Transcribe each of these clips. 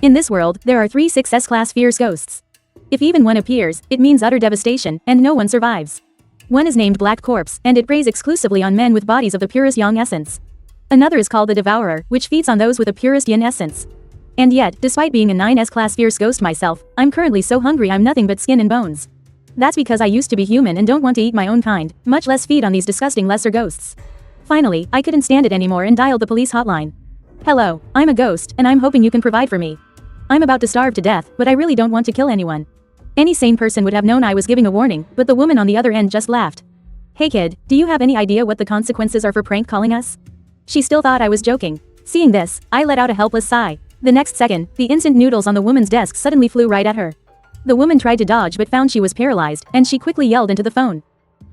In this world, there are 3 6 S-class fierce ghosts. If even one appears, it means utter devastation, and no one survives. One is named Black Corpse, and it preys exclusively on men with bodies of the purest yang essence. Another is called the Devourer, which feeds on those with the purest yin essence. And yet, despite being a 9 S-class fierce ghost myself, I'm currently so hungry I'm nothing but skin and bones. That's because I used to be human and don't want to eat my own kind, much less feed on these disgusting lesser ghosts. Finally, I couldn't stand it anymore and dialed the police hotline. Hello, I'm a ghost, and I'm hoping you can provide for me. I'm about to starve to death, but I really don't want to kill anyone. Any sane person would have known I was giving a warning, but the woman on the other end just laughed. Hey kid, do you have any idea what the consequences are for prank calling us? She still thought I was joking. Seeing this, I let out a helpless sigh. The next second, the instant noodles on the woman's desk suddenly flew right at her. The woman tried to dodge but found she was paralyzed, and she quickly yelled into the phone.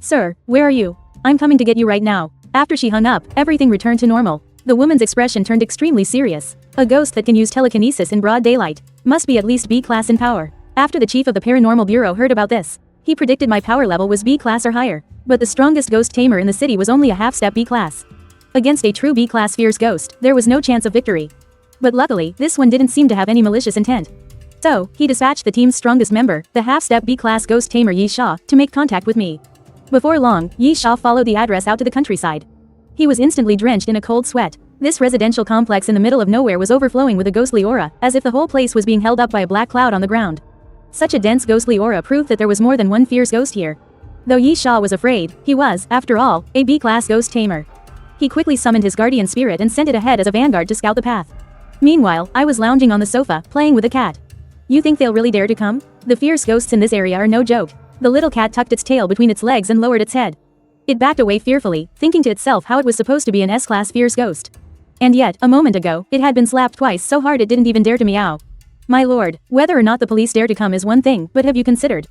Sir, where are you? I'm coming to get you right now. After she hung up, everything returned to normal. The woman's expression turned extremely serious. A ghost that can use telekinesis in broad daylight must be at least B-class in power. After the chief of the Paranormal Bureau heard about this, he predicted my power level was B-class or higher. But the strongest ghost tamer in the city was only a half-step B-class. Against a true B-class fierce ghost, there was no chance of victory. But luckily, this one didn't seem to have any malicious intent. So, he dispatched the team's strongest member, the half-step B-class ghost tamer Yi Sha, to make contact with me. Before long, Yi Sha followed the address out to the countryside. He was instantly drenched in a cold sweat. This residential complex in the middle of nowhere was overflowing with a ghostly aura, as if the whole place was being held up by a black cloud on the ground. Such a dense ghostly aura proved that there was more than one fierce ghost here. Though Yi Sha was afraid, he was, after all, a B-class ghost tamer. He quickly summoned his guardian spirit and sent it ahead as a vanguard to scout the path. Meanwhile, I was lounging on the sofa, playing with a cat. You think they'll really dare to come? The fierce ghosts in this area are no joke. The little cat tucked its tail between its legs and lowered its head. It backed away fearfully, thinking to itself how it was supposed to be an S-class fierce ghost. And yet, a moment ago, it had been slapped twice so hard it didn't even dare to meow. My lord, whether or not the police dare to come is one thing, but have you considered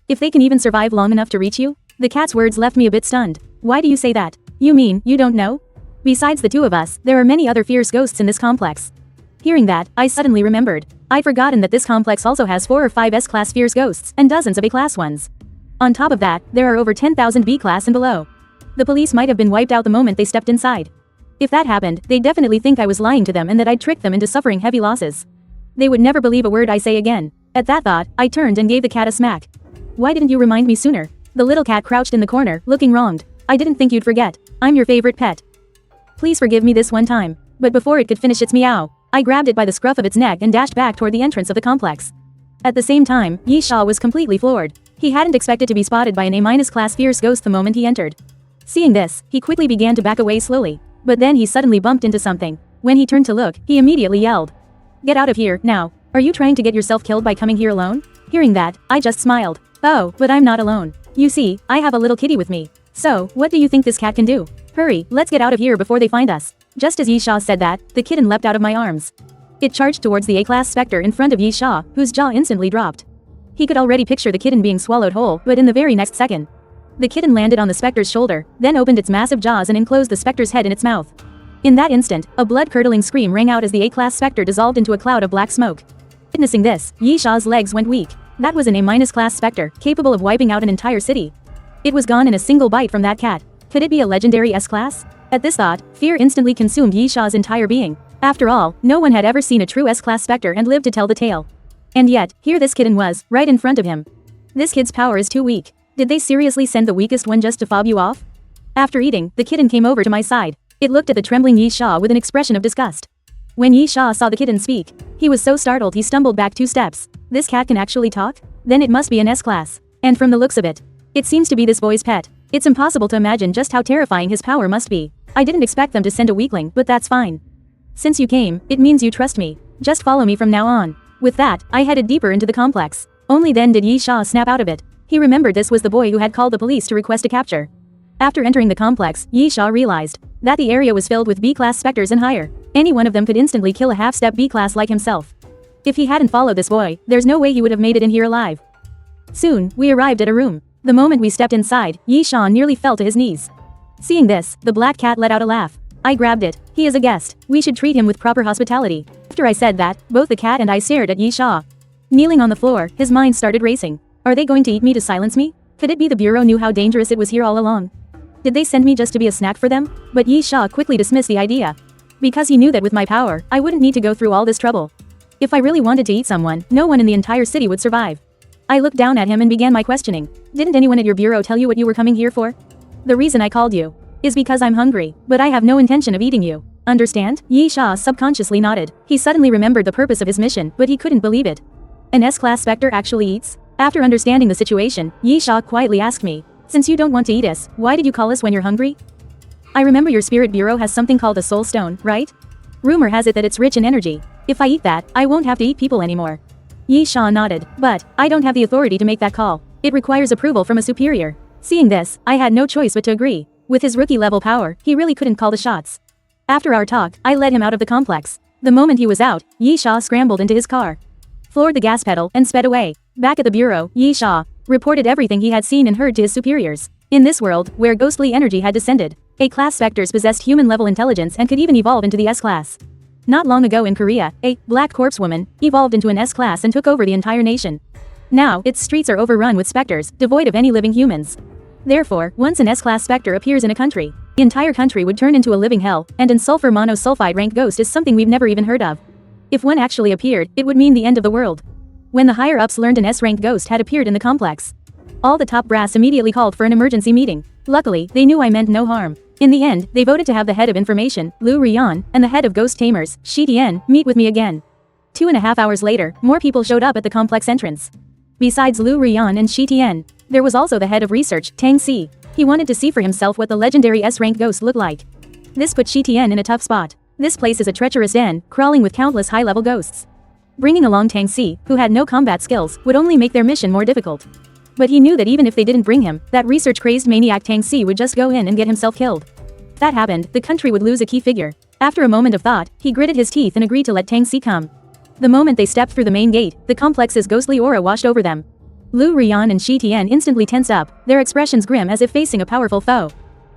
if they can even survive long enough to reach you? The cat's words left me a bit stunned. Why do you say that? You mean, you don't know? Besides the two of us, there are many other fierce ghosts in this complex. Hearing that, I suddenly remembered. I'd forgotten that this complex also has 4 or 5 S-class fierce ghosts, and dozens of A-class ones. On top of that, there are over 10,000 B-class and below. The police might have been wiped out the moment they stepped inside. If that happened, they'd definitely think I was lying to them and that I'd tricked them into suffering heavy losses. They would never believe a word I say again. At that thought, I turned and gave the cat a smack. Why didn't you remind me sooner? The little cat crouched in the corner, looking wronged. I didn't think you'd forget. I'm your favorite pet. Please forgive me this one time. But before it could finish its meow, I grabbed it by the scruff of its neck and dashed back toward the entrance of the complex. At the same time, Yi Sha was completely floored. He hadn't expected to be spotted by an A- class fierce ghost the moment he entered. Seeing this, he quickly began to back away slowly. But then he suddenly bumped into something. When he turned to look, he immediately yelled. Get out of here, now. Are you trying to get yourself killed by coming here alone? Hearing that, I just smiled. Oh, but I'm not alone. You see, I have a little kitty with me. So, what do you think this cat can do? Hurry, let's get out of here before they find us. Just as Yi Sha said that, the kitten leapt out of my arms. It charged towards the A-class specter in front of Yi Sha, whose jaw instantly dropped. He could already picture the kitten being swallowed whole, but in the very next second, the kitten landed on the specter's shoulder, then opened its massive jaws and enclosed the specter's head in its mouth. In that instant, a blood-curdling scream rang out as the A-class specter dissolved into a cloud of black smoke. Witnessing this, Yi Sha's legs went weak. That was an A- class specter, capable of wiping out an entire city. It was gone in a single bite from that cat. Could it be a legendary S-class? At this thought, fear instantly consumed Yi Sha's entire being. After all, no one had ever seen a true S-class specter and lived to tell the tale. And yet, here this kitten was, right in front of him. This kid's power is too weak. Did they seriously send the weakest one just to fob you off? After eating, the kitten came over to my side. It looked at the trembling Yi Sha with an expression of disgust. When Yi Sha saw the kitten speak, he was so startled he stumbled back 2 steps. This cat can actually talk? Then it must be an S-class. And from the looks of it, it seems to be this boy's pet. It's impossible to imagine just how terrifying his power must be. I didn't expect them to send a weakling, but that's fine. Since you came, it means you trust me. Just follow me from now on. With that, I headed deeper into the complex. Only then did Yi Sha snap out of it. He remembered this was the boy who had called the police to request a capture. After entering the complex, Yi Sha realized that the area was filled with B-class specters and higher. Any one of them could instantly kill a half-step B-class like himself. If he hadn't followed this boy, there's no way he would have made it in here alive. Soon, we arrived at a room. The moment we stepped inside, Yi Sha nearly fell to his knees. Seeing this, the black cat let out a laugh. I grabbed it. He is a guest. We should treat him with proper hospitality. After I said that, both the cat and I stared at Yi Sha. Kneeling on the floor, his mind started racing. Are they going to eat me to silence me? Could it be the bureau knew how dangerous it was here all along? Did they send me just to be a snack for them? But Yi Sha quickly dismissed the idea. Because he knew that with my power, I wouldn't need to go through all this trouble. If I really wanted to eat someone, no one in the entire city would survive. I looked down at him and began my questioning. Didn't anyone at your bureau tell you what you were coming here for? The reason I called you is because I'm hungry, but I have no intention of eating you. Understand? Yi Sha subconsciously nodded. He suddenly remembered the purpose of his mission, but he couldn't believe it. An S-class specter actually eats? After understanding the situation, Yi Sha quietly asked me, since you don't want to eat us, why did you call us when you're hungry? I remember your spirit bureau has something called a soul stone, right? Rumor has it that it's rich in energy. If I eat that, I won't have to eat people anymore. Yi Sha nodded, but I don't have the authority to make that call. It requires approval from a superior. Seeing this, I had no choice but to agree. With his rookie-level power, he really couldn't call the shots. After our talk, I led him out of the complex. The moment he was out, Yi Sha scrambled into his car, floored the gas pedal, and sped away. Back at the bureau, Yi Sha reported everything he had seen and heard to his superiors. In this world, where ghostly energy had descended, A-class specters possessed human-level intelligence and could even evolve into the S-class. Not long ago in Korea, a black corpse woman evolved into an S-class and took over the entire nation. Now, its streets are overrun with specters, devoid of any living humans. Therefore, once an S-class specter appears in a country, the entire country would turn into a living hell, and an sulfur monosulfide ranked ghost is something we've never even heard of. If one actually appeared, it would mean the end of the world. When the higher-ups learned an S-ranked ghost had appeared in the complex, all the top brass immediately called for an emergency meeting. Luckily, they knew I meant no harm. In the end, they voted to have the head of information, Lu Rian, and the head of ghost tamers, Shi Tian, meet with me again. 2.5 hours later, more people showed up at the complex entrance. Besides Lu Rian and Shi Tian, there was also the head of research, Tang Si. He wanted to see for himself what the legendary S-rank ghost looked like. This put Shi Tian in a tough spot. This place is a treacherous den, crawling with countless high-level ghosts. Bringing along Tang Si, who had no combat skills, would only make their mission more difficult. But he knew that even if they didn't bring him, that research-crazed maniac Tang Si would just go in and get himself killed. If that happened, the country would lose a key figure. After a moment of thought, he gritted his teeth and agreed to let Tang Si come. The moment they stepped through the main gate, the complex's ghostly aura washed over them. Lu Rian and Shi Tian instantly tensed up, their expressions grim as if facing a powerful foe.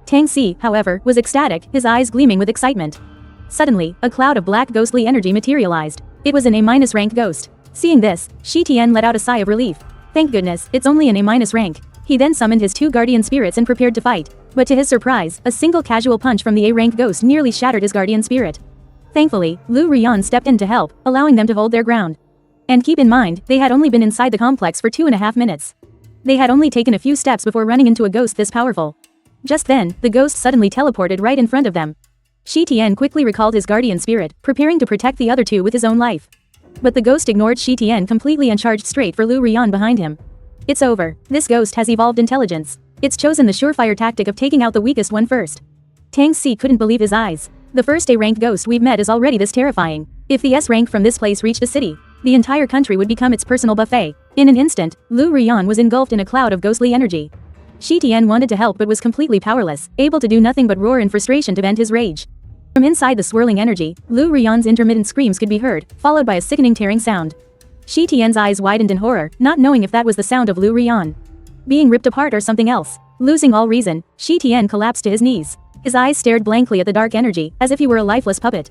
Tang Si, however, was ecstatic, his eyes gleaming with excitement. Suddenly, a cloud of black ghostly energy materialized. It was an A- rank ghost. Seeing this, Shi Tian let out a sigh of relief. Thank goodness, it's only an A- rank. He then summoned his 2 guardian spirits and prepared to fight. But to his surprise, a single casual punch from the A-rank ghost nearly shattered his guardian spirit. Thankfully, Lu Rian stepped in to help, allowing them to hold their ground. And keep in mind, they had only been inside the complex for 2.5 minutes. They had only taken a few steps before running into a ghost this powerful. Just then, the ghost suddenly teleported right in front of them. Shi Tian quickly recalled his guardian spirit, preparing to protect the other 2 with his own life. But the ghost ignored Shi Tian completely and charged straight for Lu Rian behind him. It's over. This ghost has evolved intelligence. It's chosen the surefire tactic of taking out the weakest one first. Tang Si couldn't believe his eyes. The first A-ranked ghost we've met is already this terrifying. If the S-rank from this place reached the city, the entire country would become its personal buffet. In an instant, Lu Rian was engulfed in a cloud of ghostly energy. Shi Tian wanted to help but was completely powerless, able to do nothing but roar in frustration to vent his rage. From inside the swirling energy, Lu Rian's intermittent screams could be heard, followed by a sickening tearing sound. Shi Tian's eyes widened in horror, not knowing if that was the sound of Lu Rian being ripped apart or something else. Losing all reason, Shi Tian collapsed to his knees. His eyes stared blankly at the dark energy, as if he were a lifeless puppet.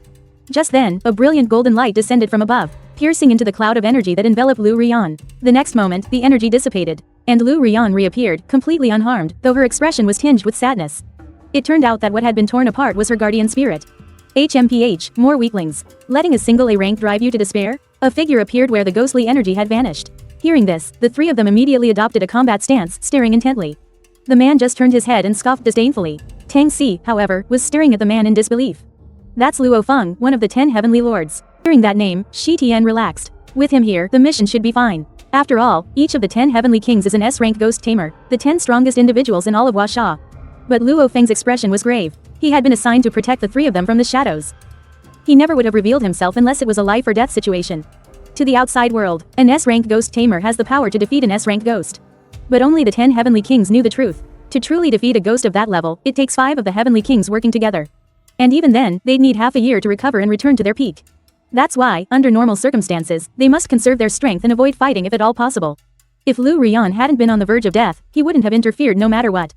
Just then, a brilliant golden light descended from above, piercing into the cloud of energy that enveloped Lu Rian. The next moment, the energy dissipated, and Lu Rian reappeared, completely unharmed, though her expression was tinged with sadness. It turned out that what had been torn apart was her guardian spirit. HMPH, more weaklings. Letting a single A-rank drive you to despair? A figure appeared where the ghostly energy had vanished. Hearing this, the 3 of them immediately adopted a combat stance, staring intently. The man just turned his head and scoffed disdainfully. Tang Si, however, was staring at the man in disbelief. That's Luo Feng, one of the 10 heavenly lords. Hearing that name, Shi Tian relaxed. With him here, the mission should be fine. After all, each of the 10 heavenly kings is an S-rank ghost tamer, the 10 strongest individuals in all of Huasha. But Luo Feng's expression was grave. He had been assigned to protect the 3 of them from the shadows. He never would have revealed himself unless it was a life or death situation. To the outside world, an S-rank ghost tamer has the power to defeat an S-rank ghost. But only the 10 heavenly kings knew the truth. To truly defeat a ghost of that level, it takes 5 of the heavenly kings working together. And even then, they'd need half a year to recover and return to their peak. That's why, under normal circumstances, they must conserve their strength and avoid fighting if at all possible. If Lu Rian hadn't been on the verge of death, he wouldn't have interfered no matter what.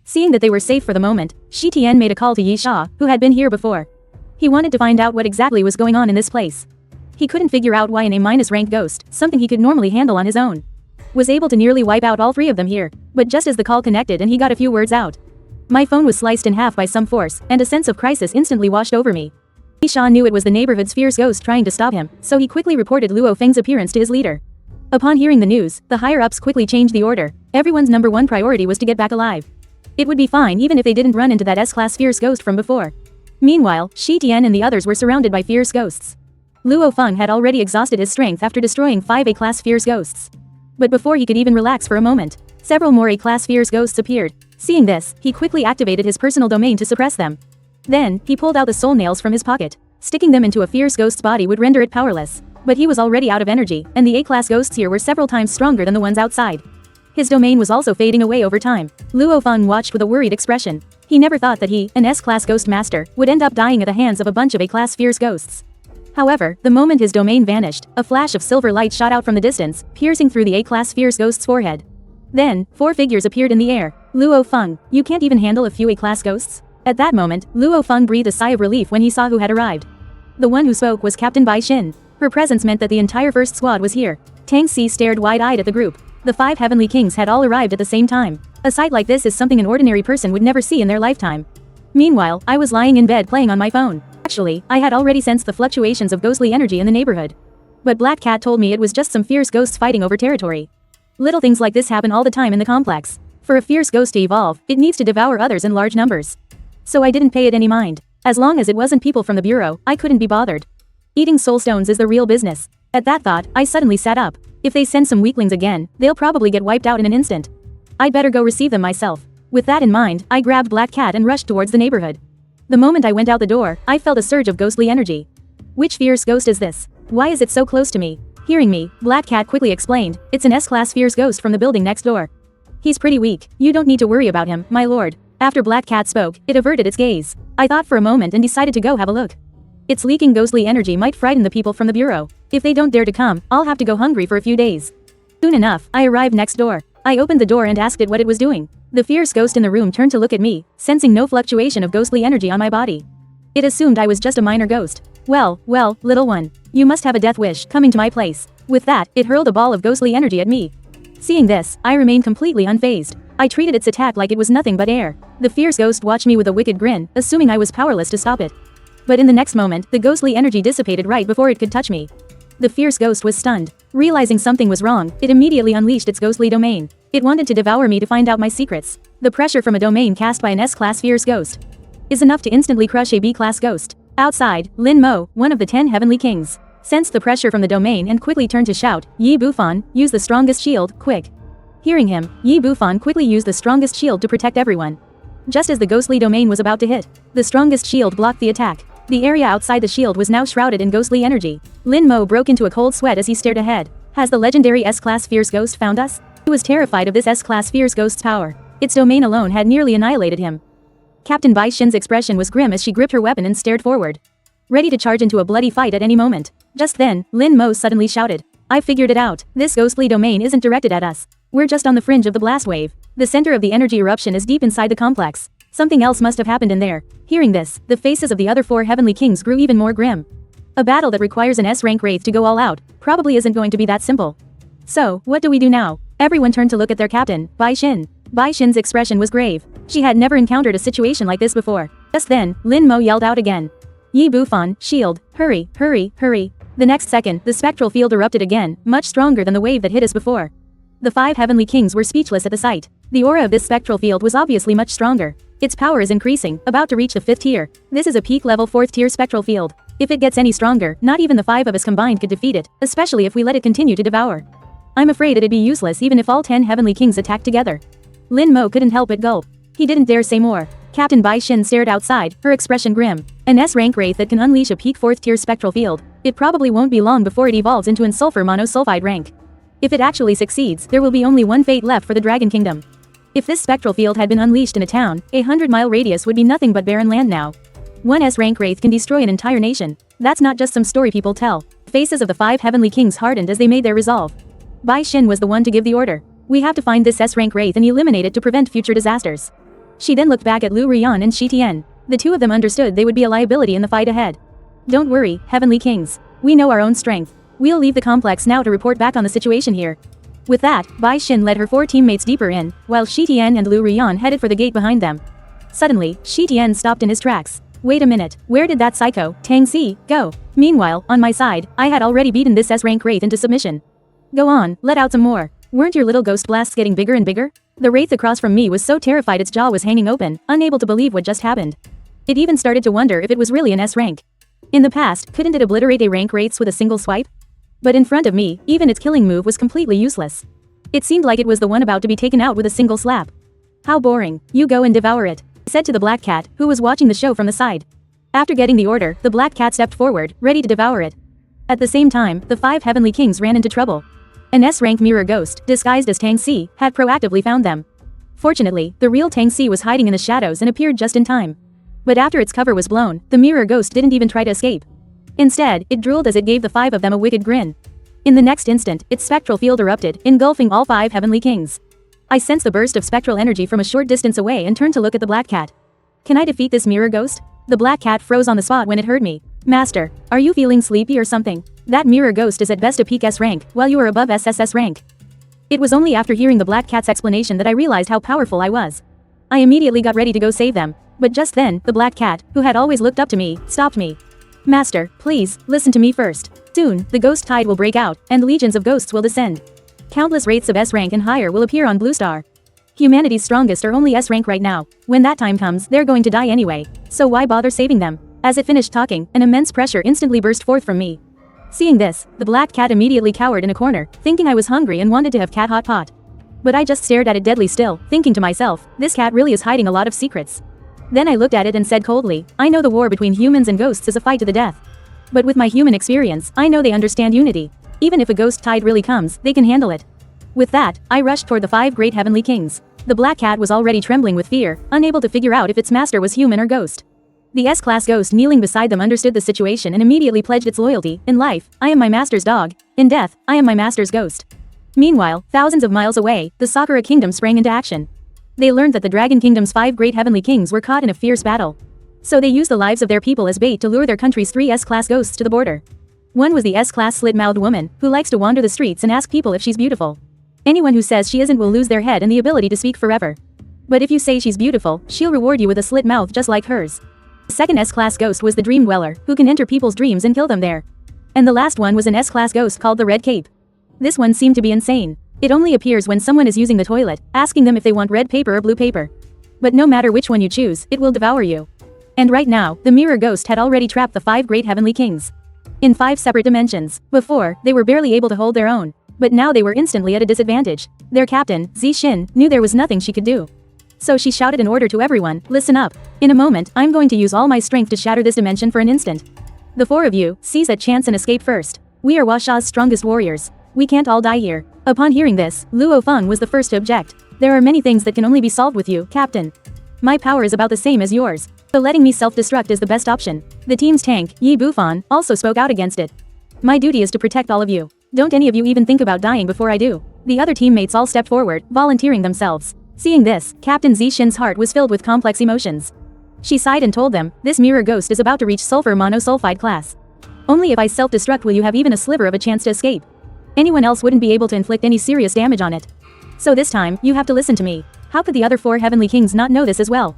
Seeing that they were safe for the moment, Shi Tian made a call to Yi Sha, who had been here before. He wanted to find out what exactly was going on in this place. He couldn't figure out why an A-rank ghost, something he could normally handle on his own, was able to nearly wipe out all 3 of them here. But just as the call connected and he got a few words out, my phone was sliced in half by some force, and a sense of crisis instantly washed over me. Li Sha knew it was the neighborhood's fierce ghost trying to stop him, so he quickly reported Luo Feng's appearance to his leader. Upon hearing the news, the higher-ups quickly changed the order. Everyone's number one priority was to get back alive. It would be fine even if they didn't run into that S-class fierce ghost from before. Meanwhile, Shi Tian and the others were surrounded by fierce ghosts. Luo Feng had already exhausted his strength after destroying 5 A-class fierce ghosts. But before he could even relax for a moment, several more A-class fierce ghosts appeared. Seeing this, he quickly activated his personal domain to suppress them. Then, he pulled out the soul nails from his pocket. Sticking them into a fierce ghost's body would render it powerless. But he was already out of energy, and the A-class ghosts here were several times stronger than the ones outside. His domain was also fading away over time. Luo Feng watched with a worried expression. He never thought that he, an S-class ghost master, would end up dying at the hands of a bunch of A-class fierce ghosts. However, the moment his domain vanished, a flash of silver light shot out from the distance, piercing through the A-class fierce ghost's forehead. Then, 4 figures appeared in the air. Luo Feng, you can't even handle a few A-class ghosts? At that moment, Luo Feng breathed a sigh of relief when he saw who had arrived. The one who spoke was Captain Bai Xin. Her presence meant that the entire first squad was here. Tang Si stared wide-eyed at the group. The 5 heavenly kings had all arrived at the same time. A sight like this is something an ordinary person would never see in their lifetime. Meanwhile, I was lying in bed playing on my phone. Actually, I had already sensed the fluctuations of ghostly energy in the neighborhood. But Black Cat told me it was just some fierce ghosts fighting over territory. Little things like this happen all the time in the complex. For a fierce ghost to evolve, it needs to devour others in large numbers. So I didn't pay it any mind. As long as it wasn't people from the bureau, I couldn't be bothered. Eating soul stones is the real business. At that thought, I suddenly sat up. If they send some weaklings again, they'll probably get wiped out in an instant. I'd better go receive them myself. With that in mind, I grabbed Black Cat and rushed towards the neighborhood. The moment I went out the door, I felt a surge of ghostly energy. Which fierce ghost is this? Why is it so close to me? Hearing me, Black Cat quickly explained, it's an S-class fierce ghost from the building next door. He's pretty weak, you don't need to worry about him, my lord. After Black Cat spoke, it averted its gaze. I thought for a moment and decided to go have a look. Its leaking ghostly energy might frighten the people from the bureau. If they don't dare to come, I'll have to go hungry for a few days. Soon enough, I arrived next door. I opened the door and asked it what it was doing. The fierce ghost in the room turned to look at me, sensing no fluctuation of ghostly energy on my body. It assumed I was just a minor ghost. Well, little one. You must have a death wish coming to my place. With that, it hurled a ball of ghostly energy at me. Seeing this, I remained completely unfazed. I treated its attack like it was nothing but air. The fierce ghost watched me with a wicked grin, assuming I was powerless to stop it. But in the next moment, the ghostly energy dissipated right before it could touch me. The fierce ghost was stunned. Realizing something was wrong, it immediately unleashed its ghostly domain. It wanted to devour me to find out my secrets. The pressure from a domain cast by an S-class fierce ghost is enough to instantly crush a B-class ghost. Outside, Lin Mo, one of the 10 heavenly kings, sensed the pressure from the domain and quickly turned to shout, Yi Bufan, use the strongest shield, quick. Hearing him, Yi Bufan quickly used the strongest shield to protect everyone. Just as the ghostly domain was about to hit, the strongest shield blocked the attack. The area outside the shield was now shrouded in ghostly energy. Lin Mo broke into a cold sweat as he stared ahead. Has the legendary S-class fierce ghost found us? He was terrified of this S-class fierce ghost's power. Its domain alone had nearly annihilated him. Captain Bai Xin's expression was grim as she gripped her weapon and stared forward, ready to charge into a bloody fight at any moment. Just then, Lin Mo suddenly shouted, I figured it out. This ghostly domain isn't directed at us. We're just on the fringe of the blast wave. The center of the energy eruption is deep inside the complex. Something else must have happened in there. Hearing this, the faces of the other 4 heavenly kings grew even more grim. A battle that requires an S-rank wraith to go all out probably isn't going to be that simple. So, what do we do now? Everyone turned to look at their captain, Bai Xin. Bai Xin's expression was grave. She had never encountered a situation like this before. Just then, Lin Mo yelled out again. Yi Bufan, shield, hurry, hurry, hurry. The next second, the spectral field erupted again, much stronger than the wave that hit us before. The 5 heavenly kings were speechless at the sight. The aura of this spectral field was obviously much stronger. Its power is increasing, about to reach the 5th tier. This is a peak level 4th tier spectral field. If it gets any stronger, not even the 5 of us combined could defeat it, especially if we let it continue to devour. I'm afraid it'd be useless even if all 10 heavenly kings attacked together. Lin Mo couldn't help but gulp. He didn't dare say more. Captain Bai Xin stared outside, her expression grim. An S-rank wraith that can unleash a peak 4th tier spectral field. It probably won't be long before it evolves into an sulfur monosulfide rank. If it actually succeeds, there will be only one fate left for the Dragon Kingdom. If this spectral field had been unleashed in a town, a 100-mile radius would be nothing but barren land now. One S-rank wraith can destroy an entire nation. That's not just some story people tell. Faces of the 5 heavenly kings hardened as they made their resolve. Bai Xin was the one to give the order. We have to find this S-rank wraith and eliminate it to prevent future disasters. She then looked back at Lu Rian and Shi Tian. The 2 of them understood they would be a liability in the fight ahead. Don't worry, heavenly kings. We know our own strength. We'll leave the complex now to report back on the situation here. With that, Bai Xin led her 4 teammates deeper in, while Shi Tian and Lu Rian headed for the gate behind them. Suddenly, Shi Tian stopped in his tracks. Wait a minute, where did that psycho, Tang Si, go? Meanwhile, on my side, I had already beaten this S-rank wraith into submission. Go on, let out some more. Weren't your little ghost blasts getting bigger and bigger? The wraith across from me was so terrified its jaw was hanging open, unable to believe what just happened. It even started to wonder if it was really an S-rank. In the past, couldn't it obliterate A-rank wraiths with a single swipe? But in front of me, even its killing move was completely useless. It seemed like it was the one about to be taken out with a single slap. How boring, you go and devour it, said to the black cat, who was watching the show from the side. After getting the order, the black cat stepped forward, ready to devour it. At the same time, the 5 heavenly kings ran into trouble. An S-rank mirror ghost, disguised as Tang Si, had proactively found them. Fortunately, the real Tang Si was hiding in the shadows and appeared just in time. But after its cover was blown, the mirror ghost didn't even try to escape. Instead, it drooled as it gave the 5 of them a wicked grin. In the next instant, its spectral field erupted, engulfing all 5 heavenly kings. I sensed the burst of spectral energy from a short distance away and turned to look at the black cat. Can I defeat this mirror ghost? The black cat froze on the spot when it heard me. Master, are you feeling sleepy or something? That mirror ghost is at best a peak S rank, while you are above SSS rank. It was only after hearing the black cat's explanation that I realized how powerful I was. I immediately got ready to go save them, but just then, the black cat, who had always looked up to me, stopped me. Master, please, listen to me first. Soon, the ghost tide will break out, and legions of ghosts will descend. Countless wraiths of S rank and higher will appear on Blue Star. Humanity's strongest are only S rank right now. When that time comes, they're going to die anyway, so why bother saving them? As it finished talking, an immense pressure instantly burst forth from me. Seeing this, the black cat immediately cowered in a corner, thinking I was hungry and wanted to have cat hot pot. But I just stared at it deadly still, thinking to myself, this cat really is hiding a lot of secrets. Then I looked at it and said coldly, I know the war between humans and ghosts is a fight to the death. But with my human experience, I know they understand unity. Even if a ghost tide really comes, they can handle it. With that, I rushed toward the 5 great heavenly kings. The black cat was already trembling with fear, unable to figure out if its master was human or ghost. The S-class ghost kneeling beside them understood the situation and immediately pledged its loyalty. In life, I am my master's dog. In death, I am my master's ghost. Meanwhile, thousands of miles away, the Sakura kingdom sprang into action. They learned that the Dragon Kingdom's 5 great heavenly kings were caught in a fierce battle. So they used the lives of their people as bait to lure their country's 3 S-class ghosts to the border. One was the S-class slit-mouthed woman, who likes to wander the streets and ask people if she's beautiful. Anyone who says she isn't will lose their head and the ability to speak forever. But if you say she's beautiful, she'll reward you with a slit mouth just like hers. The second S-class ghost was the Dream Dweller, who can enter people's dreams and kill them there. And the last one was an S-class ghost called the Red Cape. This one seemed to be insane. It only appears when someone is using the toilet, asking them if they want red paper or blue paper. But no matter which one you choose, it will devour you. And right now, the mirror ghost had already trapped the 5 great heavenly kings. In 5 separate dimensions. Before, they were barely able to hold their own. But now they were instantly at a disadvantage. Their captain, Zixin, knew there was nothing she could do. So she shouted an order to everyone, listen up. In a moment, I'm going to use all my strength to shatter this dimension for an instant. The 4 of you, seize that chance and escape first. We are Washa's strongest warriors. We can't all die here. Upon hearing this, Luo Feng was the first to object. There are many things that can only be solved with you, Captain. My power is about the same as yours. So letting me self-destruct is the best option. The team's tank, Yi Bufan, also spoke out against it. My duty is to protect all of you. Don't any of you even think about dying before I do. The other teammates all stepped forward, volunteering themselves. Seeing this, Captain Zixin's heart was filled with complex emotions. She sighed and told them, this mirror ghost is about to reach sulfur monosulfide class. Only if I self-destruct will you have even a sliver of a chance to escape. Anyone else wouldn't be able to inflict any serious damage on it. So this time, you have to listen to me. How could the other 4 heavenly kings not know this as well?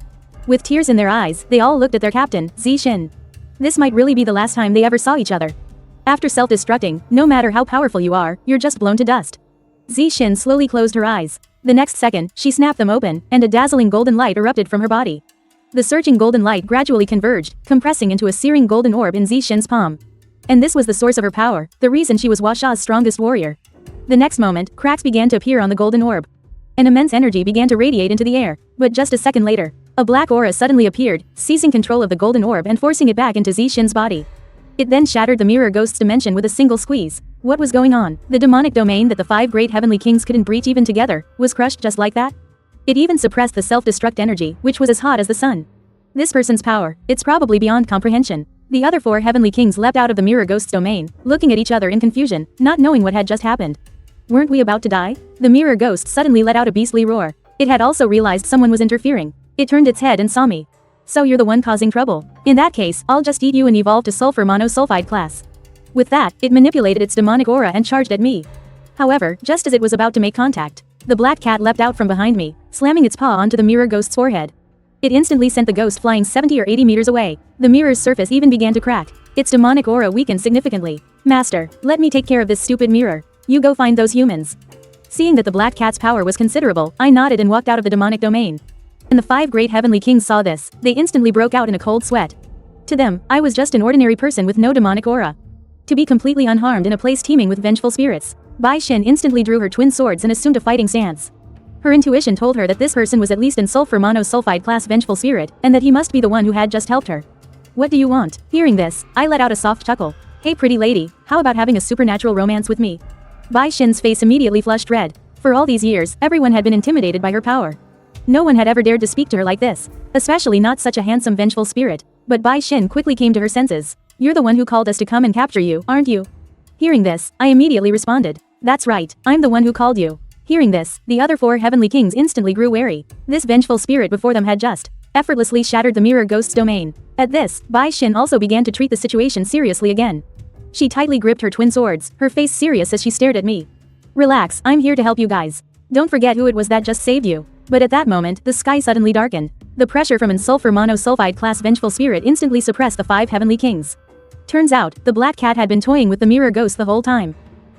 With tears in their eyes, they all looked at their captain, Zixin. This might really be the last time they ever saw each other. After self-destructing, no matter how powerful you are, you're just blown to dust. Zixin slowly closed her eyes. The next second, she snapped them open, and a dazzling golden light erupted from her body. The surging golden light gradually converged, compressing into a searing golden orb in Zixin's palm. And this was the source of her power, the reason she was Washa's strongest warrior. The next moment, cracks began to appear on the golden orb. An immense energy began to radiate into the air, but just a second later, a black aura suddenly appeared, seizing control of the golden orb and forcing it back into Zixin's body. It then shattered the mirror ghost's dimension with a single squeeze. What was going on? The demonic domain that the 5 great heavenly kings couldn't breach even together, was crushed just like that? It even suppressed the self-destruct energy, which was as hot as the sun. This person's power, it's probably beyond comprehension. The other 4 heavenly kings leapt out of the mirror ghost's domain, looking at each other in confusion, not knowing what had just happened. Weren't we about to die? The mirror ghost suddenly let out a beastly roar. It had also realized someone was interfering. It turned its head and saw me. So you're the one causing trouble. In that case, I'll just eat you and evolve to sulfur monosulfide class. With that, it manipulated its demonic aura and charged at me. However, just as it was about to make contact, the black cat leapt out from behind me, slamming its paw onto the mirror ghost's forehead. It instantly sent the ghost flying 70 or 80 meters away. The mirror's surface even began to crack. Its demonic aura weakened significantly. Master, let me take care of this stupid mirror. You go find those humans. Seeing that the black cat's power was considerable, I nodded and walked out of the demonic domain. When the 5 great heavenly kings saw this, they instantly broke out in a cold sweat. To them, I was just an ordinary person with no demonic aura. To be completely unharmed in a place teeming with vengeful spirits, Bai Xin instantly drew her twin swords and assumed a fighting stance. Her intuition told her that this person was at least in sulfur monosulfide class vengeful spirit, and that he must be the one who had just helped her. What do you want? Hearing this, I let out a soft chuckle. Hey pretty lady, how about having a supernatural romance with me? Bai Xin's face immediately flushed red. For all these years, everyone had been intimidated by her power. No one had ever dared to speak to her like this, especially not such a handsome vengeful spirit. But Bai Xin quickly came to her senses. You're the one who called us to come and capture you, aren't you? Hearing this, I immediately responded. That's right, I'm the one who called you. Hearing this, the other 4 heavenly kings instantly grew wary. This vengeful spirit before them had just effortlessly shattered the mirror ghost's domain. At this, Bai Xin also began to treat the situation seriously again. She tightly gripped her twin swords, her face serious as she stared at me. Relax, I'm here to help you guys. Don't forget who it was that just saved you. But at that moment, the sky suddenly darkened. The pressure from an sulfur monosulfide class vengeful spirit instantly suppressed the 5 heavenly kings. Turns out, the black cat had been toying with the mirror ghost the whole time.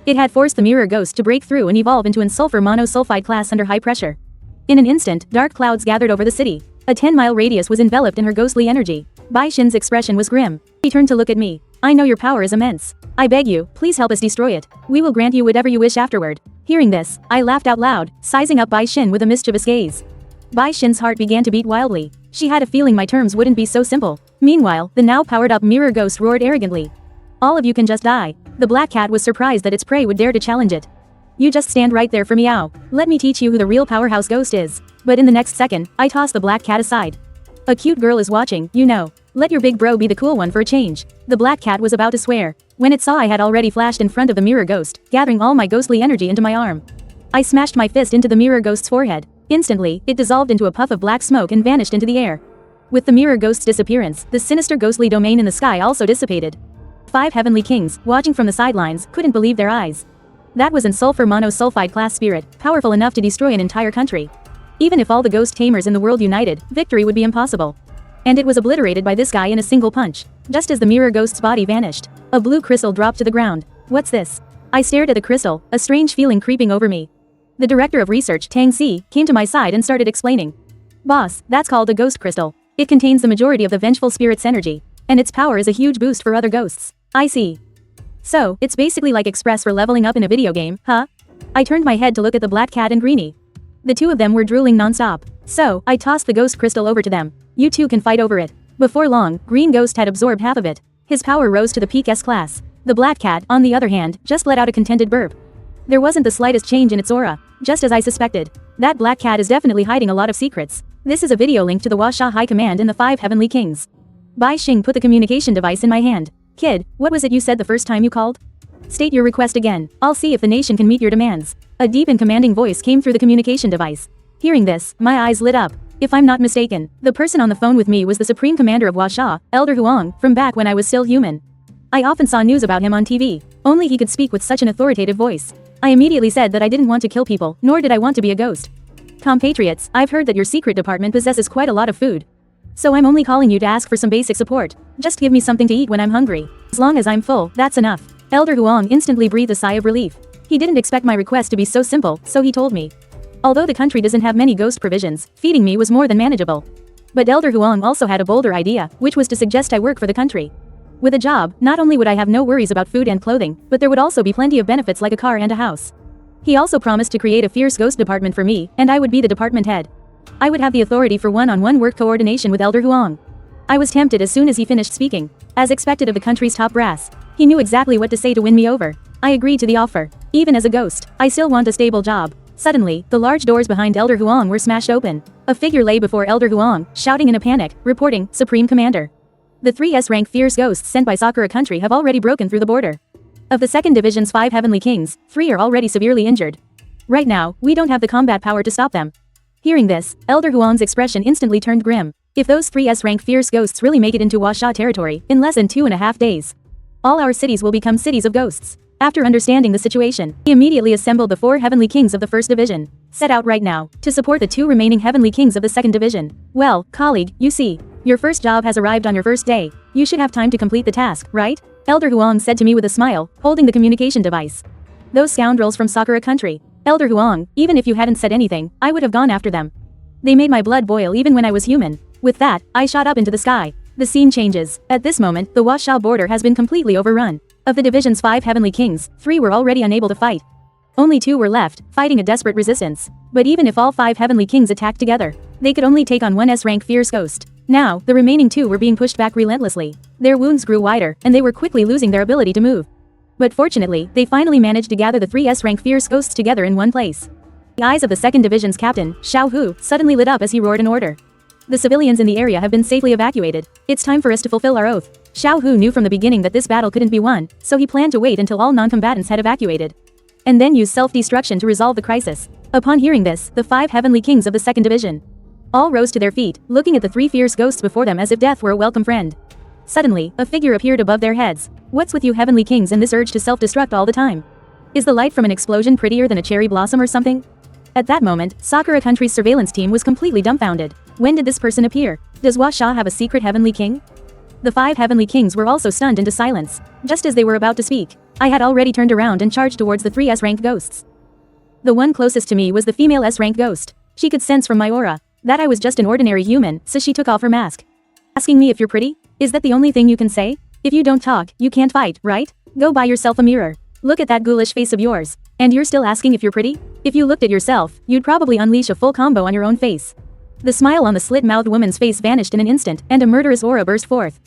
It had forced the mirror ghost to break through and evolve into an sulfur monosulfide class under high pressure. In an instant, dark clouds gathered over the city. A 10-mile radius was enveloped in her ghostly energy. Bai Xin's expression was grim. He turned to look at me. I know your power is immense. I beg you, please help us destroy it. We will grant you whatever you wish afterward. Hearing this, I laughed out loud, sizing up Bai Xin with a mischievous gaze. Bai Xin's heart began to beat wildly. She had a feeling my terms wouldn't be so simple. Meanwhile, the now powered-up mirror ghost roared arrogantly. All of you can just die. The black cat was surprised that its prey would dare to challenge it. You just stand right there for meow. Let me teach you who the real powerhouse ghost is. But in the next second, I tossed the black cat aside. A cute girl is watching, you know. Let your big bro be the cool one for a change. The black cat was about to swear, when it saw I had already flashed in front of the mirror ghost, gathering all my ghostly energy into my arm. I smashed my fist into the mirror ghost's forehead. Instantly, it dissolved into a puff of black smoke and vanished into the air. With the mirror ghost's disappearance, the sinister ghostly domain in the sky also dissipated. 5 heavenly kings, watching from the sidelines, couldn't believe their eyes. That was an sulfur monosulfide class spirit, powerful enough to destroy an entire country. Even if all the ghost tamers in the world united, victory would be impossible. And it was obliterated by this guy in a single punch. Just as the mirror ghost's body vanished, a blue crystal dropped to the ground. What's this? I stared at the crystal, a strange feeling creeping over me. The director of research, Tang Si, came to my side and started explaining. Boss, that's called a ghost crystal. It contains the majority of the vengeful spirit's energy, and its power is a huge boost for other ghosts. I see. So, it's basically like Express for leveling up in a video game, huh? I turned my head to look at the black cat and Greenie. The two of them were drooling non-stop. So, I tossed the ghost crystal over to them. You two can fight over it. Before long, Green Ghost had absorbed half of it. His power rose to the peak S class. The black cat, on the other hand, just let out a contented burp. There wasn't the slightest change in its aura, just as I suspected. That black cat is definitely hiding a lot of secrets. This is a video link to the Huasha High Command and the 5 Heavenly Kings. Bai Xing put the communication device in my hand. Kid, what was it you said the first time you called? State your request again. I'll see if the nation can meet your demands. A deep and commanding voice came through the communication device. Hearing this, my eyes lit up. If I'm not mistaken, the person on the phone with me was the Supreme Commander of Huasha, Elder Huang, from back when I was still human. I often saw news about him on TV. Only he could speak with such an authoritative voice. I immediately said that I didn't want to kill people, nor did I want to be a ghost. Compatriots, I've heard that your secret department possesses quite a lot of food. So I'm only calling you to ask for some basic support. Just give me something to eat when I'm hungry. As long as I'm full, that's enough. Elder Huang instantly breathed a sigh of relief. He didn't expect my request to be so simple, so he told me. Although the country doesn't have many ghost provisions, feeding me was more than manageable. But Elder Huang also had a bolder idea, which was to suggest I work for the country. With a job, not only would I have no worries about food and clothing, but there would also be plenty of benefits like a car and a house. He also promised to create a fierce ghost department for me, and I would be the department head. I would have the authority for one-on-one work coordination with Elder Huang. I was tempted as soon as he finished speaking. As expected of the country's top brass, he knew exactly what to say to win me over. I agreed to the offer. Even as a ghost, I still want a stable job. Suddenly, the large doors behind Elder Huang were smashed open. A figure lay before Elder Huang, shouting in a panic, reporting, Supreme Commander. The 3S rank fierce ghosts sent by Sakura country have already broken through the border. Of the 2nd Division's 5 Heavenly Kings, 3 are already severely injured. Right now, we don't have the combat power to stop them. Hearing this, Elder Huang's expression instantly turned grim. If those 3S rank fierce ghosts really make it into Huasha territory, in less than 2.5 days, all our cities will become cities of ghosts. After understanding the situation, he immediately assembled the 4 Heavenly Kings of the 1st Division. set out right now, to support the 2 remaining Heavenly Kings of the 2nd Division. Well, colleague, you see. Your first job has arrived on your first day. You should have time to complete the task, right? Elder Huang said to me with a smile, holding the communication device. Those scoundrels from Sakura country. Elder Huang, even if you hadn't said anything, I would have gone after them. They made my blood boil even when I was human. With that, I shot up into the sky. The scene changes. At this moment, the Washa border has been completely overrun. Of the division's 5 Heavenly Kings, 3 were already unable to fight. Only 2 were left, fighting a desperate resistance. But even if all 5 Heavenly Kings attacked together, they could only take on one S-rank Fierce Ghost. Now, the remaining 2 were being pushed back relentlessly. Their wounds grew wider, and they were quickly losing their ability to move. But fortunately, they finally managed to gather the 3 S-rank Fierce Ghosts together in one place. The eyes of the 2nd Division's captain, Xiao Hu, suddenly lit up as he roared an order. The civilians in the area have been safely evacuated. It's time for us to fulfill our oath. Xiao Hu knew from the beginning that this battle couldn't be won, so he planned to wait until all non-combatants had evacuated. And then use self-destruction to resolve the crisis. Upon hearing this, the 5 Heavenly Kings of the 2nd Division all rose to their feet, looking at the 3 fierce ghosts before them as if death were a welcome friend. Suddenly, a figure appeared above their heads. What's with you Heavenly Kings and this urge to self-destruct all the time? Is the light from an explosion prettier than a cherry blossom or something? At that moment, Sakura Country's surveillance team was completely dumbfounded. When did this person appear? Does Washa have a secret Heavenly King? The 5 Heavenly Kings were also stunned into silence. Just as they were about to speak, I had already turned around and charged towards the 3 S-rank ghosts. The one closest to me was the female S-rank ghost. She could sense from my aura that I was just an ordinary human, so she took off her mask. Asking me if you're pretty? Is that the only thing you can say? If you don't talk, you can't fight, right? Go buy yourself a mirror. Look at that ghoulish face of yours. And you're still asking if you're pretty? If you looked at yourself, you'd probably unleash a full combo on your own face. The smile on the slit-mouthed woman's face vanished in an instant, and a murderous aura burst forth.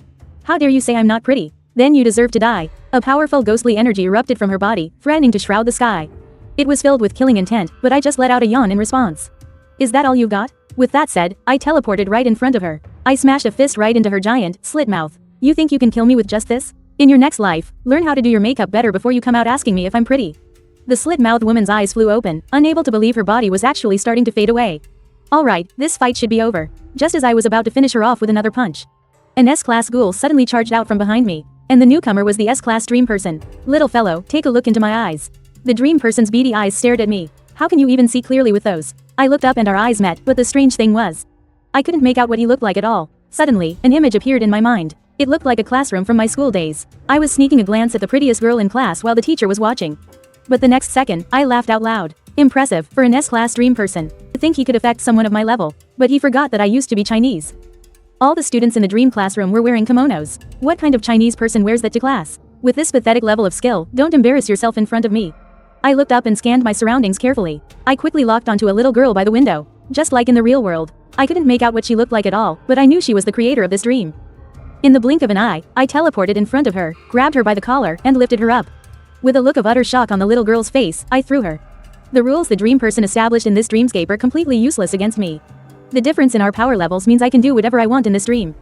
How dare you say I'm not pretty? Then you deserve to die. A powerful ghostly energy erupted from her body, threatening to shroud the sky. It was filled with killing intent, but I just let out a yawn in response. Is that all you got? With that said, I teleported right in front of her. I smashed a fist right into her giant, slit mouth. You think you can kill me with just this? In your next life, learn how to do your makeup better before you come out asking me if I'm pretty. The slit-mouthed woman's eyes flew open, unable to believe her body was actually starting to fade away. Alright, this fight should be over. Just as I was about to finish her off with another punch, an S-class ghoul suddenly charged out from behind me, and the newcomer was the S-class dream person. Little fellow, take a look into my eyes. The dream person's beady eyes stared at me. How can you even see clearly with those? I looked up and our eyes met, but the strange thing was, I couldn't make out what he looked like at all. Suddenly, an image appeared in my mind. It looked like a classroom from my school days. I was sneaking a glance at the prettiest girl in class while the teacher was watching. But the next second, I laughed out loud. Impressive, for an S-class dream person. To think he could affect someone of my level. But he forgot that I used to be Chinese. All the students in the dream classroom were wearing kimonos. What kind of Chinese person wears that to class? With this pathetic level of skill, don't embarrass yourself in front of me. I looked up and scanned my surroundings carefully. I quickly locked onto a little girl by the window. Just like in the real world. I couldn't make out what she looked like at all, but I knew she was the creator of this dream. In the blink of an eye, I teleported in front of her, grabbed her by the collar, and lifted her up. With a look of utter shock on the little girl's face, I threw her. The rules the dream person established in this dreamscape are completely useless against me. The difference in our power levels means I can do whatever I want in this dream.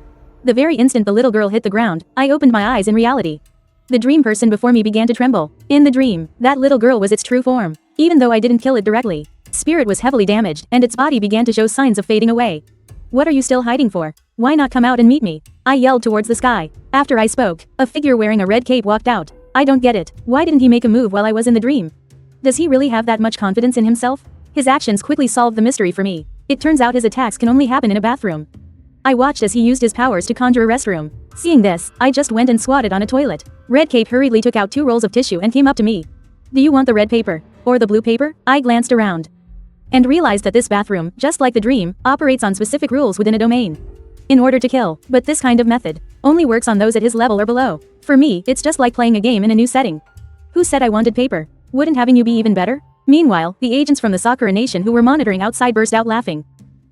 The very instant the little girl hit the ground, I opened my eyes in reality. The dream person before me began to tremble. In the dream, that little girl was its true form. Even though I didn't kill it directly, spirit was heavily damaged, and its body began to show signs of fading away. What are you still hiding for? Why not come out and meet me? I yelled towards the sky. After I spoke, a figure wearing a red cape walked out. I don't get it. Why didn't he make a move while I was in the dream? Does he really have that much confidence in himself? His actions quickly solved the mystery for me. It turns out his attacks can only happen in a bathroom. I watched as he used his powers to conjure a restroom. Seeing this, I just went and squatted on a toilet. Red Cape hurriedly took out 2 rolls of tissue and came up to me. Do you want the red paper? Or the blue paper? I glanced around and realized that this bathroom, just like the dream, operates on specific rules within a domain. In order to kill, but this kind of method only works on those at his level or below. For me, it's just like playing a game in a new setting. Who said I wanted paper? Wouldn't having you be even better? Meanwhile, the agents from the Sakura Nation who were monitoring outside burst out laughing.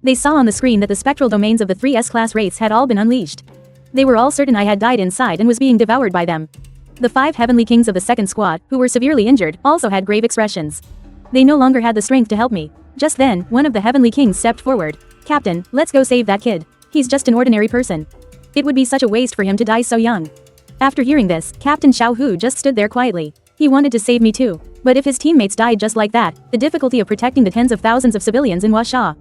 They saw on the screen that the spectral domains of the 3 S-class wraiths had all been unleashed. They were all certain I had died inside and was being devoured by them. The 5 Heavenly Kings of the second squad, who were severely injured, also had grave expressions. They no longer had the strength to help me. Just then, one of the Heavenly Kings stepped forward. Captain, let's go save that kid. He's just an ordinary person. It would be such a waste for him to die so young. After hearing this, Captain Xiao Hu just stood there quietly. He wanted to save me too. But if his teammates died just like that, the difficulty of protecting the tens of thousands of civilians in Washa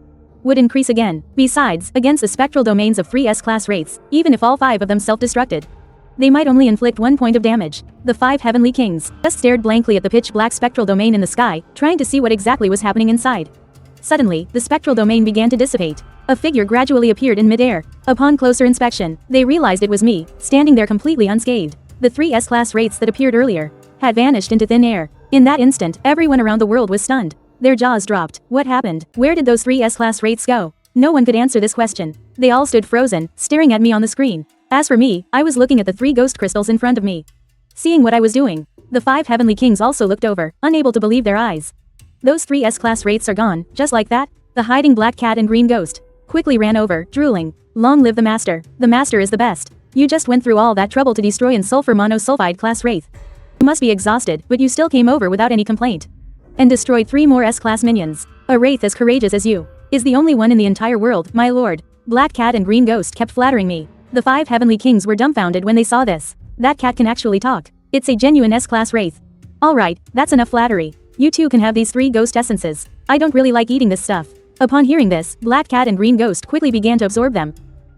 would increase again. Besides, against the spectral domains of 3 S-class wraiths, even if all 5 of them self-destructed, they might only inflict 1 point of damage. The 5 Heavenly Kings just stared blankly at the pitch-black spectral domain in the sky, trying to see what exactly was happening inside. Suddenly, the spectral domain began to dissipate. A figure gradually appeared in midair. Upon closer inspection, they realized it was me, standing there completely unscathed. The 3 S-class wraiths that appeared earlier had vanished into thin air. In that instant, everyone around the world was stunned. Their jaws dropped. What happened? Where did those 3 S-class wraiths go? No one could answer this question. They all stood frozen, staring at me on the screen. As for me, I was looking at the 3 ghost crystals in front of me. Seeing what I was doing, the 5 heavenly kings also looked over, unable to believe their eyes. Those 3 S-class wraiths are gone, just like that. The hiding black cat and green ghost quickly ran over, drooling. Long live the master. The master is the best. You just went through all that trouble to destroy an sulfur monosulfide class wraith. You must be exhausted, but you still came over without any complaint. And destroyed 3 more S-class minions. A wraith as courageous as you is the only one in the entire world, my lord. Black cat and green ghost kept flattering me. The 5 heavenly kings were dumbfounded when they saw this. That cat can actually talk. It's a genuine S-class wraith. Alright, that's enough flattery. You too can have these 3 ghost essences. I don't really like eating this stuff. Upon hearing this, Black Cat and Green Ghost quickly began to absorb them.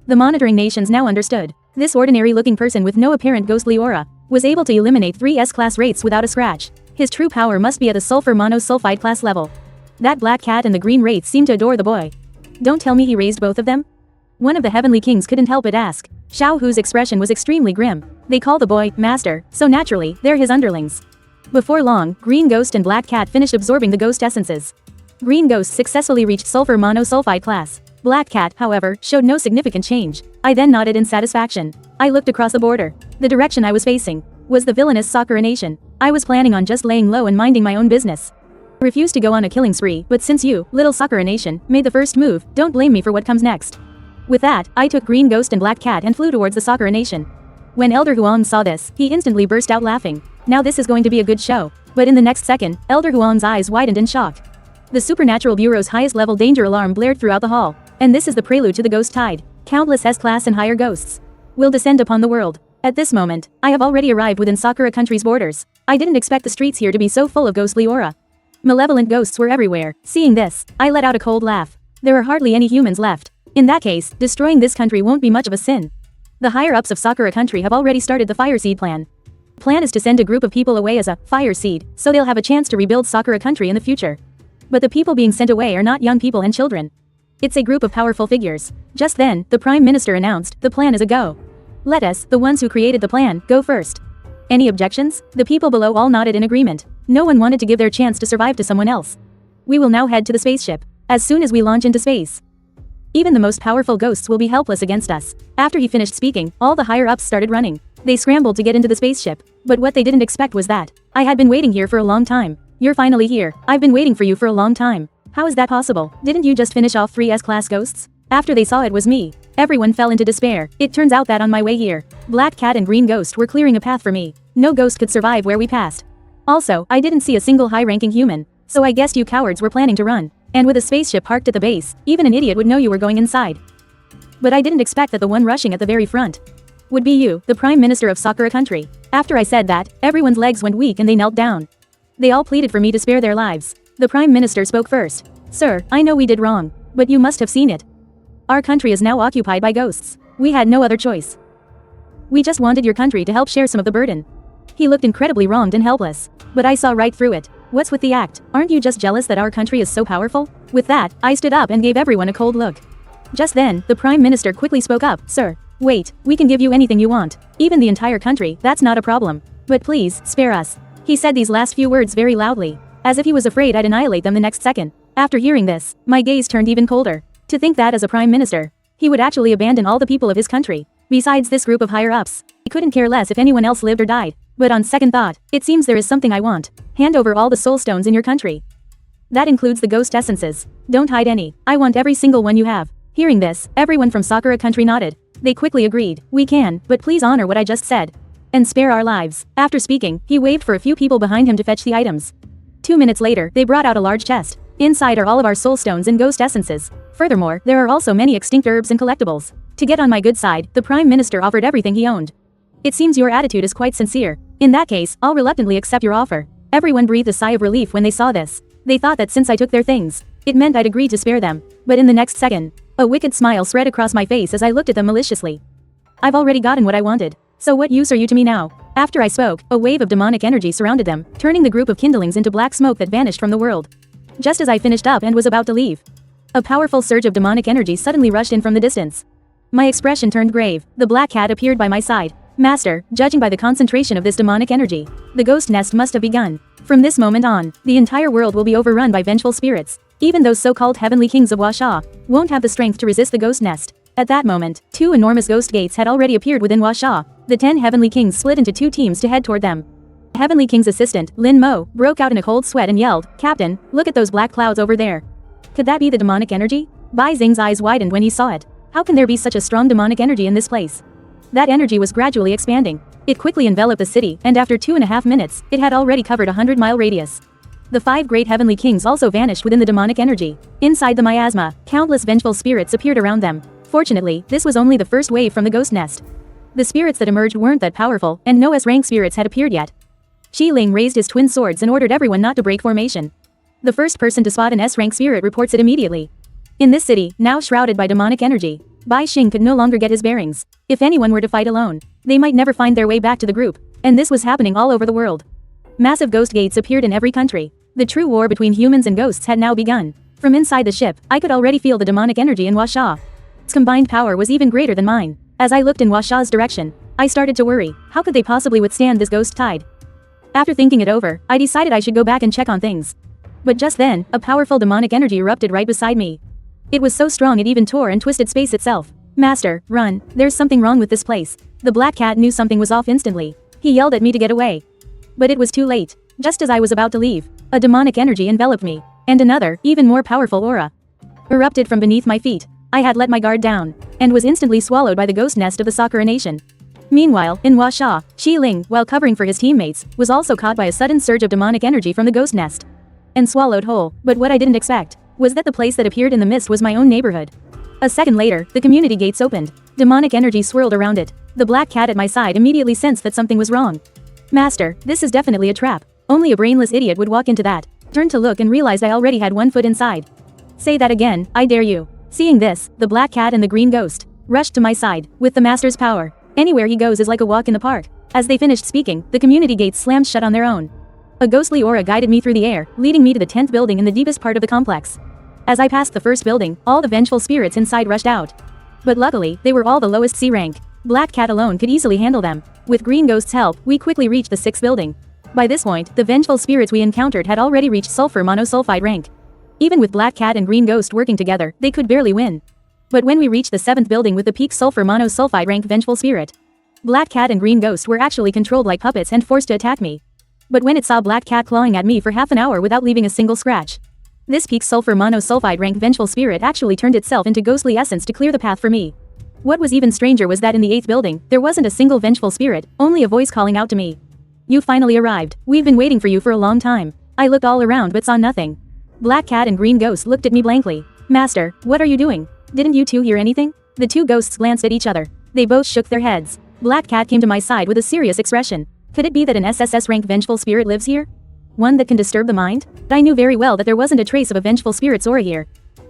The monitoring nations now understood. This ordinary-looking person with no apparent ghostly aura was able to eliminate 3 S-class wraiths without a scratch. His true power must be at a sulfur monosulfide class level. That Black Cat and the Green Wraith seemed to adore the boy. Don't tell me he raised both of them? One of the heavenly kings couldn't help but ask. Xiao Hu's expression was extremely grim. They call the boy Master, so naturally, they're his underlings. Before long, Green Ghost and Black Cat finished absorbing the ghost essences. Green Ghost successfully reached sulfur monosulfide class. Black Cat, however, showed no significant change. I then nodded in satisfaction. I looked across the border. The direction I was facing was the villainous Sakura nation. I was planning on just laying low and minding my own business. I refused to go on a killing spree, but since you, little Sakura nation, made the first move, don't blame me for what comes next. With that, I took Green Ghost and Black Cat and flew towards the Sakura nation. When Elder Huang saw this, he instantly burst out laughing. Now this is going to be a good show. But in the next second, Elder Huang's eyes widened in shock. The Supernatural Bureau's highest level danger alarm blared throughout the hall. And this is the prelude to the ghost tide. Countless S-class and higher ghosts will descend upon the world. At this moment, I have already arrived within Sakura country's borders. I didn't expect the streets here to be so full of ghostly aura. Malevolent ghosts were everywhere. Seeing this, I let out a cold laugh. There are hardly any humans left. In that case, destroying this country won't be much of a sin. The higher-ups of Sakura country have already started the Fire Seed plan. The plan is to send a group of people away as a Fire Seed, so they'll have a chance to rebuild Sakura country in the future. But the people being sent away are not young people and children. It's a group of powerful figures. Just then, the Prime Minister announced, the plan is a go. Let us, the ones who created the plan, go first. Any objections? The people below all nodded in agreement. No one wanted to give their chance to survive to someone else. We will now head to the spaceship. As soon as we launch into space, even the most powerful ghosts will be helpless against us. After he finished speaking, all the higher-ups started running. They scrambled to get into the spaceship. But what they didn't expect was that I had been waiting here for a long time. You're finally here. I've been waiting for you for a long time. How is that possible? Didn't you just finish off 3 S-class ghosts? After they saw it was me, everyone fell into despair. It turns out that on my way here, Black Cat and Green Ghost were clearing a path for me. No ghost could survive where we passed. Also, I didn't see a single high-ranking human. So I guessed you cowards were planning to run. And with a spaceship parked at the base, even an idiot would know you were going inside. But I didn't expect that the one rushing at the very front would be you, the Prime Minister of Sakura country. After I said that, everyone's legs went weak and they knelt down. They all pleaded for me to spare their lives. The Prime Minister spoke first. Sir, I know we did wrong. But you must have seen it. Our country is now occupied by ghosts. We had no other choice. We just wanted your country to help share some of the burden. He looked incredibly wronged and helpless. But I saw right through it. What's with the act? Aren't you just jealous that our country is so powerful? With that, I stood up and gave everyone a cold look. Just then, the Prime Minister quickly spoke up. Sir, wait, we can give you anything you want. Even the entire country, that's not a problem. But please, spare us. He said these last few words very loudly, as if he was afraid I'd annihilate them the next second. After hearing this, my gaze turned even colder. To think that as a Prime Minister, he would actually abandon all the people of his country. Besides this group of higher-ups, he couldn't care less if anyone else lived or died. But on second thought, it seems there is something I want. Hand over all the soul stones in your country. That includes the ghost essences. Don't hide any. I want every single one you have. Hearing this, everyone from Sakura country nodded. They quickly agreed. We can, but please honor what I just said. And spare our lives. After speaking, he waved for a few people behind him to fetch the items. 2 minutes later, they brought out a large chest. Inside are all of our soul stones and ghost essences. Furthermore, there are also many extinct herbs and collectibles. To get on my good side, the Prime Minister offered everything he owned. It seems your attitude is quite sincere. In that case, I'll reluctantly accept your offer. Everyone breathed a sigh of relief when they saw this. They thought that since I took their things, it meant I'd agree to spare them. But in the next second, a wicked smile spread across my face as I looked at them maliciously. I've already gotten what I wanted. So what use are you to me now? After I spoke, a wave of demonic energy surrounded them, turning the group of kindlings into black smoke that vanished from the world. Just as I finished up and was about to leave, a powerful surge of demonic energy suddenly rushed in from the distance. My expression turned grave. The black cat appeared by my side. Master, judging by the concentration of this demonic energy, the ghost nest must have begun. From this moment on, the entire world will be overrun by vengeful spirits. Even those so-called heavenly kings of Washa won't have the strength to resist the ghost nest. At that moment, 2 enormous ghost gates had already appeared within Washa. The 10 heavenly kings split into 2 teams to head toward them. Heavenly King's assistant, Lin Mo, broke out in a cold sweat and yelled, "Captain, look at those black clouds over there." Could that be the demonic energy? Bai Xing's eyes widened when he saw it. How can there be such a strong demonic energy in this place? That energy was gradually expanding. It quickly enveloped the city, and after 2.5 minutes, it had already covered a 100-mile radius. The 5 great heavenly kings also vanished within the demonic energy. Inside the miasma, countless vengeful spirits appeared around them. Fortunately, this was only the first wave from the ghost nest. The spirits that emerged weren't that powerful, and no S-rank spirits had appeared yet. Shi Ling raised his twin swords and ordered everyone not to break formation. The first person to spot an S-rank spirit reports it immediately. In this city, now shrouded by demonic energy, Bai Xing could no longer get his bearings. If anyone were to fight alone, they might never find their way back to the group, and this was happening all over the world. Massive ghost gates appeared in every country. The true war between humans and ghosts had now begun. From inside the ship, I could already feel the demonic energy in Washa. Its combined power was even greater than mine. As I looked in Washa's direction, I started to worry. How could they possibly withstand this ghost tide? After thinking it over, I decided I should go back and check on things. But just then, a powerful demonic energy erupted right beside me. It was so strong it even tore and twisted space itself. "Master, run, there's something wrong with this place." The black cat knew something was off instantly. He yelled at me to get away. But it was too late. Just as I was about to leave, a demonic energy enveloped me, and another, even more powerful aura erupted from beneath my feet. I had let my guard down, and was instantly swallowed by the ghost nest of the Sakura nation. Meanwhile, in Washa, Shi Ling, while covering for his teammates, was also caught by a sudden surge of demonic energy from the ghost nest and swallowed whole. But what I didn't expect was that the place that appeared in the mist was my own neighborhood. A second later, the community gates opened. Demonic energy swirled around it. The black cat at my side immediately sensed that something was wrong. "Master, this is definitely a trap. Only a brainless idiot would walk into that." Turned to look and realized I already had 1 foot inside. "Say that again, I dare you." Seeing this, the black cat and the green ghost rushed to my side. With the master's power, anywhere he goes is like a walk in the park. As they finished speaking, the community gates slammed shut on their own. A ghostly aura guided me through the air, leading me to the 10th building in the deepest part of the complex. As I passed the first building, all the vengeful spirits inside rushed out. But luckily, they were all the lowest C rank. Black Cat alone could easily handle them. With Green Ghost's help, we quickly reached the 6th building. By this point, the vengeful spirits we encountered had already reached sulfur monosulfide rank. Even with Black Cat and Green Ghost working together, they could barely win. But when we reached the 7th building with the peak sulfur monosulfide rank vengeful spirit, Black Cat and Green Ghost were actually controlled like puppets and forced to attack me. But when it saw Black Cat clawing at me for half an hour without leaving a single scratch, this peak sulfur monosulfide rank vengeful spirit actually turned itself into ghostly essence to clear the path for me. What was even stranger was that in the 8th building, there wasn't a single vengeful spirit, only a voice calling out to me. "You finally arrived. We've been waiting for you for a long time." I looked all around but saw nothing. Black Cat and Green Ghost looked at me blankly. "Master, what are you doing? Didn't you two hear anything?" The two ghosts glanced at each other. They both shook their heads. Black Cat came to my side with a serious expression. Could it be that an SSS rank vengeful spirit lives here? One that can disturb the mind? I knew very well that there wasn't a trace of a vengeful spirit's aura here.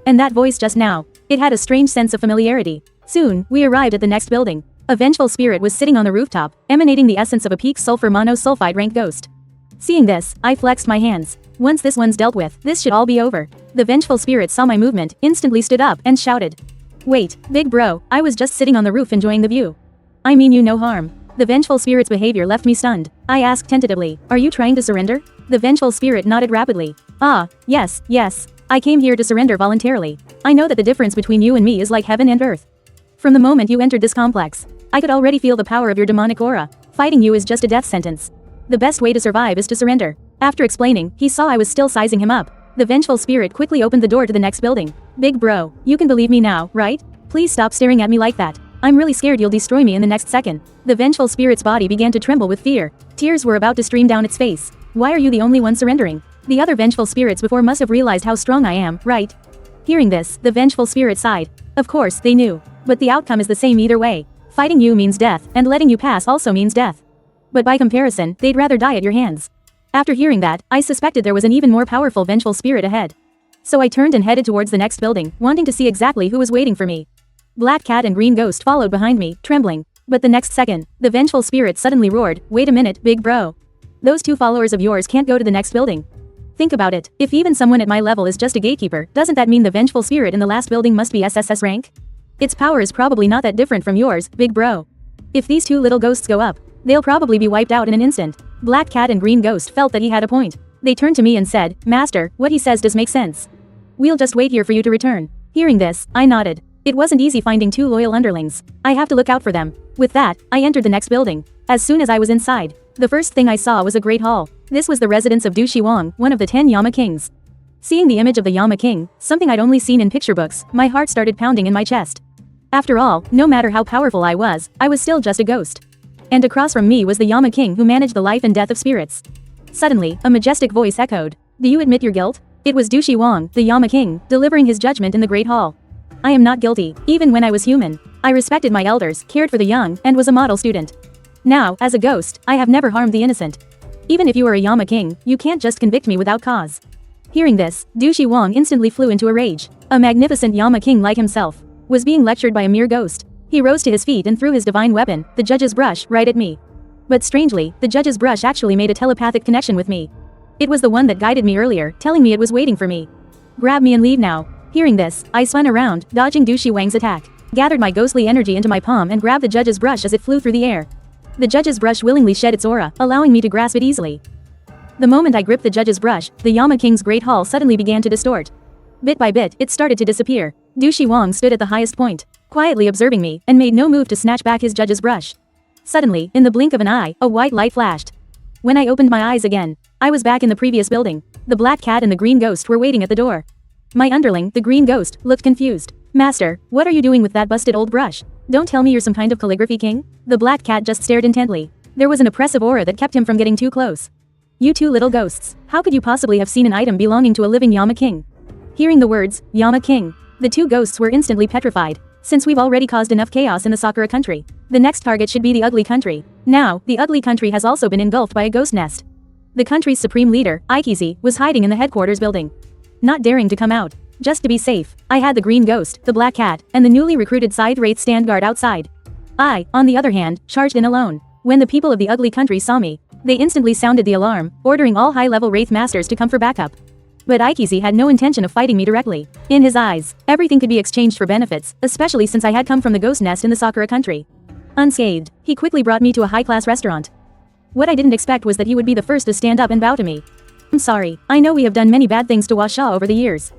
And that voice just now, it had a strange sense of familiarity. Soon, we arrived at the next building. A vengeful spirit was sitting on the rooftop, emanating the essence of a peak sulfur monosulfide rank ghost. Seeing this, I flexed my hands. Once this one's dealt with, this should all be over. The vengeful spirit saw my movement, instantly stood up, and shouted. "Wait, big bro, I was just sitting on the roof enjoying the view. I mean you no harm." The vengeful spirit's behavior left me stunned. I asked tentatively, "Are you trying to surrender?" The vengeful spirit nodded rapidly. "Ah, yes. I came here to surrender voluntarily. I know that the difference between you and me is like heaven and earth. From the moment you entered this complex, I could already feel the power of your demonic aura. Fighting you is just a death sentence. The best way to survive is to surrender." After explaining, he saw I was still sizing him up. The vengeful spirit quickly opened the door to the next building. "Big bro, you can believe me now, right? Please stop staring at me like that. I'm really scared you'll destroy me in the next second." The vengeful spirit's body began to tremble with fear. Tears were about to stream down its face. "Why are you the only one surrendering? The other vengeful spirits before must have realized how strong I am, right?" Hearing this, the vengeful spirit sighed. Of course, they knew. But the outcome is the same either way. Fighting you means death, and letting you pass also means death. But by comparison, they'd rather die at your hands. After hearing that, I suspected there was an even more powerful vengeful spirit ahead. So I turned and headed towards the next building, wanting to see exactly who was waiting for me. Black Cat and Green Ghost followed behind me, trembling. But the next second, the vengeful spirit suddenly roared, "Wait a minute, big bro. Those two followers of yours can't go to the next building. Think about it, if even someone at my level is just a gatekeeper, doesn't that mean the vengeful spirit in the last building must be SSS rank? Its power is probably not that different from yours, big bro. If these two little ghosts go up, they'll probably be wiped out in an instant. Black Cat and Green Ghost felt that he had a point. They turned to me and said, Master, what he says does make sense. We'll just wait here for you to return. Hearing this, I nodded. It wasn't easy finding two loyal underlings. I have to look out for them. With that, I entered the next building. As soon as I was inside, the first thing I saw was a great hall. This was the residence of Du Shiwang, one of the 10 Yama Kings. Seeing the image of the Yama King, something I'd only seen in picture books, my heart started pounding in my chest. After all, no matter how powerful I was still just a ghost. And across from me was the Yama King who managed the life and death of spirits. Suddenly, a majestic voice echoed. Do you admit your guilt? It was Du Shiwang, the Yama King, delivering his judgment in the Great Hall. I am not guilty, even when I was human. I respected my elders, cared for the young, and was a model student. Now, as a ghost, I have never harmed the innocent. Even if you are a Yama King, you can't just convict me without cause. Hearing this, Du Shiwang instantly flew into a rage. A magnificent Yama King like himself was being lectured by a mere ghost. He rose to his feet and threw his divine weapon, the judge's brush, right at me. But strangely, the judge's brush actually made a telepathic connection with me. It was the one that guided me earlier, telling me it was waiting for me. Grab me and leave now. Hearing this, I spun around, dodging Du Shiwang's attack, gathered my ghostly energy into my palm and grabbed the judge's brush as it flew through the air. The judge's brush willingly shed its aura, allowing me to grasp it easily. The moment I gripped the judge's brush, the Yama King's great hall suddenly began to distort. Bit by bit, it started to disappear. Du Shiwang stood at the highest point, quietly observing me, and made no move to snatch back his judge's brush. Suddenly, in the blink of an eye, a white light flashed. When I opened my eyes again, I was back in the previous building. The Black Cat and the Green Ghost were waiting at the door. My underling, the Green Ghost, looked confused. Master, what are you doing with that busted old brush? Don't tell me you're some kind of calligraphy king? The Black Cat just stared intently. There was an oppressive aura that kept him from getting too close. You two little ghosts, how could you possibly have seen an item belonging to a living Yama King? Hearing the words, Yama King, the two ghosts were instantly petrified. Since we've already caused enough chaos in the Sakura country, the next target should be the ugly country. Now, the ugly country has also been engulfed by a ghost nest. The country's supreme leader, Aikizi, was hiding in the headquarters building. Not daring to come out. Just to be safe, I had the Green Ghost, the Black Cat, and the newly recruited Scythe Wraith stand guard outside. I, on the other hand, charged in alone. When the people of the ugly country saw me, they instantly sounded the alarm, ordering all high-level Wraith Masters to come for backup. But Aikizi had no intention of fighting me directly. In his eyes, everything could be exchanged for benefits, especially since I had come from the ghost nest in the Sakura country. Unscathed, he quickly brought me to a high-class restaurant. What I didn't expect was that he would be the first to stand up and bow to me. I'm sorry, I know we have done many bad things to Washa over the years.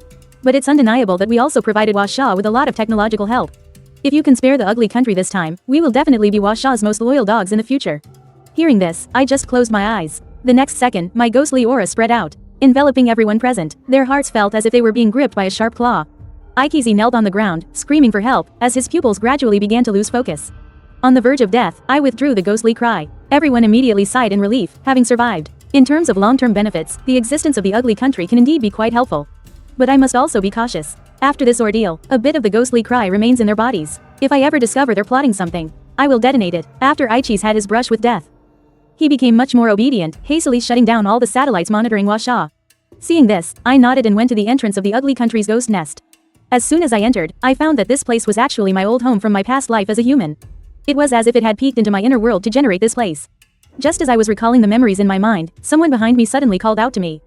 But it's undeniable that we also provided Washa with a lot of technological help. If you can spare the ugly country this time, we will definitely be Washa's most loyal dogs in the future. Hearing this, I just closed my eyes. The next second, my ghostly aura spread out, enveloping everyone present. Their hearts felt as if they were being gripped by a sharp claw. Aikizi knelt on the ground, screaming for help, as his pupils gradually began to lose focus. On the verge of death, I withdrew the ghostly cry. Everyone immediately sighed in relief, having survived. In terms of long-term benefits, the existence of the ugly country can indeed be quite helpful. But I must also be cautious. After this ordeal, a bit of the ghostly cry remains in their bodies. If I ever discover they're plotting something, I will detonate it. After Aichi's had his brush with death, he became much more obedient, hastily shutting down all the satellites monitoring Washa. Seeing this, I nodded and went to the entrance of the ugly country's ghost nest. As soon as I entered, I found that this place was actually my old home from my past life as a human. It was as if it had peeked into my inner world to generate this place. Just as I was recalling the memories in my mind, someone behind me suddenly called out to me.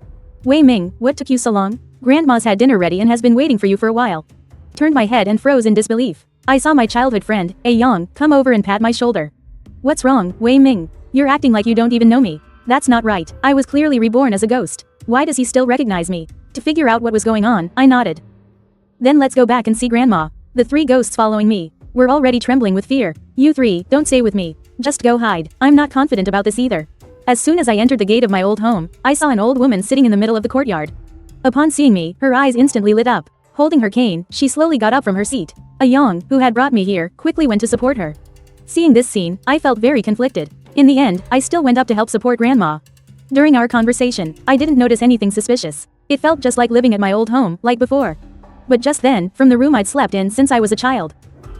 Wei Ming, what took you so long? Grandma's had dinner ready and has been waiting for you for a while. Turned my head and froze in disbelief. I saw my childhood friend, A Yang, come over and pat my shoulder. What's wrong, Wei Ming? You're acting like you don't even know me. That's not right. I was clearly reborn as a ghost. Why does he still recognize me? To figure out what was going on, I nodded. Then let's go back and see Grandma. The three ghosts following me were already trembling with fear. You three, don't stay with me. Just go hide. I'm not confident about this either. As soon as I entered the gate of my old home, I saw an old woman sitting in the middle of the courtyard. Upon seeing me, her eyes instantly lit up. Holding her cane, she slowly got up from her seat. A Yang, who had brought me here, quickly went to support her. Seeing this scene, I felt very conflicted. In the end, I still went up to help support Grandma. During our conversation, I didn't notice anything suspicious. It felt just like living at my old home, like before. But just then, from the room I'd slept in since I was a child,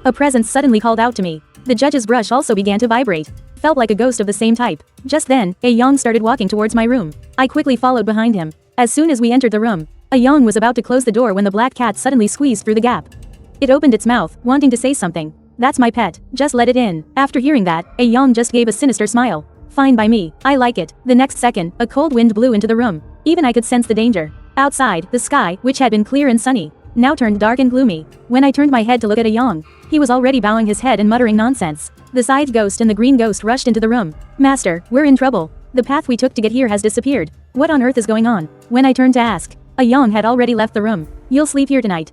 a presence suddenly called out to me. The judge's brush also began to vibrate. Felt like a ghost of the same type. Just then, A Yang started walking towards my room. I quickly followed behind him. As soon as we entered the room, A Yang was about to close the door when the black cat suddenly squeezed through the gap. It opened its mouth, wanting to say something. That's my pet, just let it in. After hearing that, A Yang just gave a sinister smile. Fine by me, I like it. The next second, a cold wind blew into the room. Even I could sense the danger. Outside, the sky, which had been clear and sunny, now turned dark and gloomy. When I turned my head to look at Ayang, he was already bowing his head and muttering nonsense. The side ghost and the green ghost rushed into the room. Master, we're in trouble. The path we took to get here has disappeared. What on earth is going on? When I turned to ask, Ayang had already left the room. You'll sleep here tonight.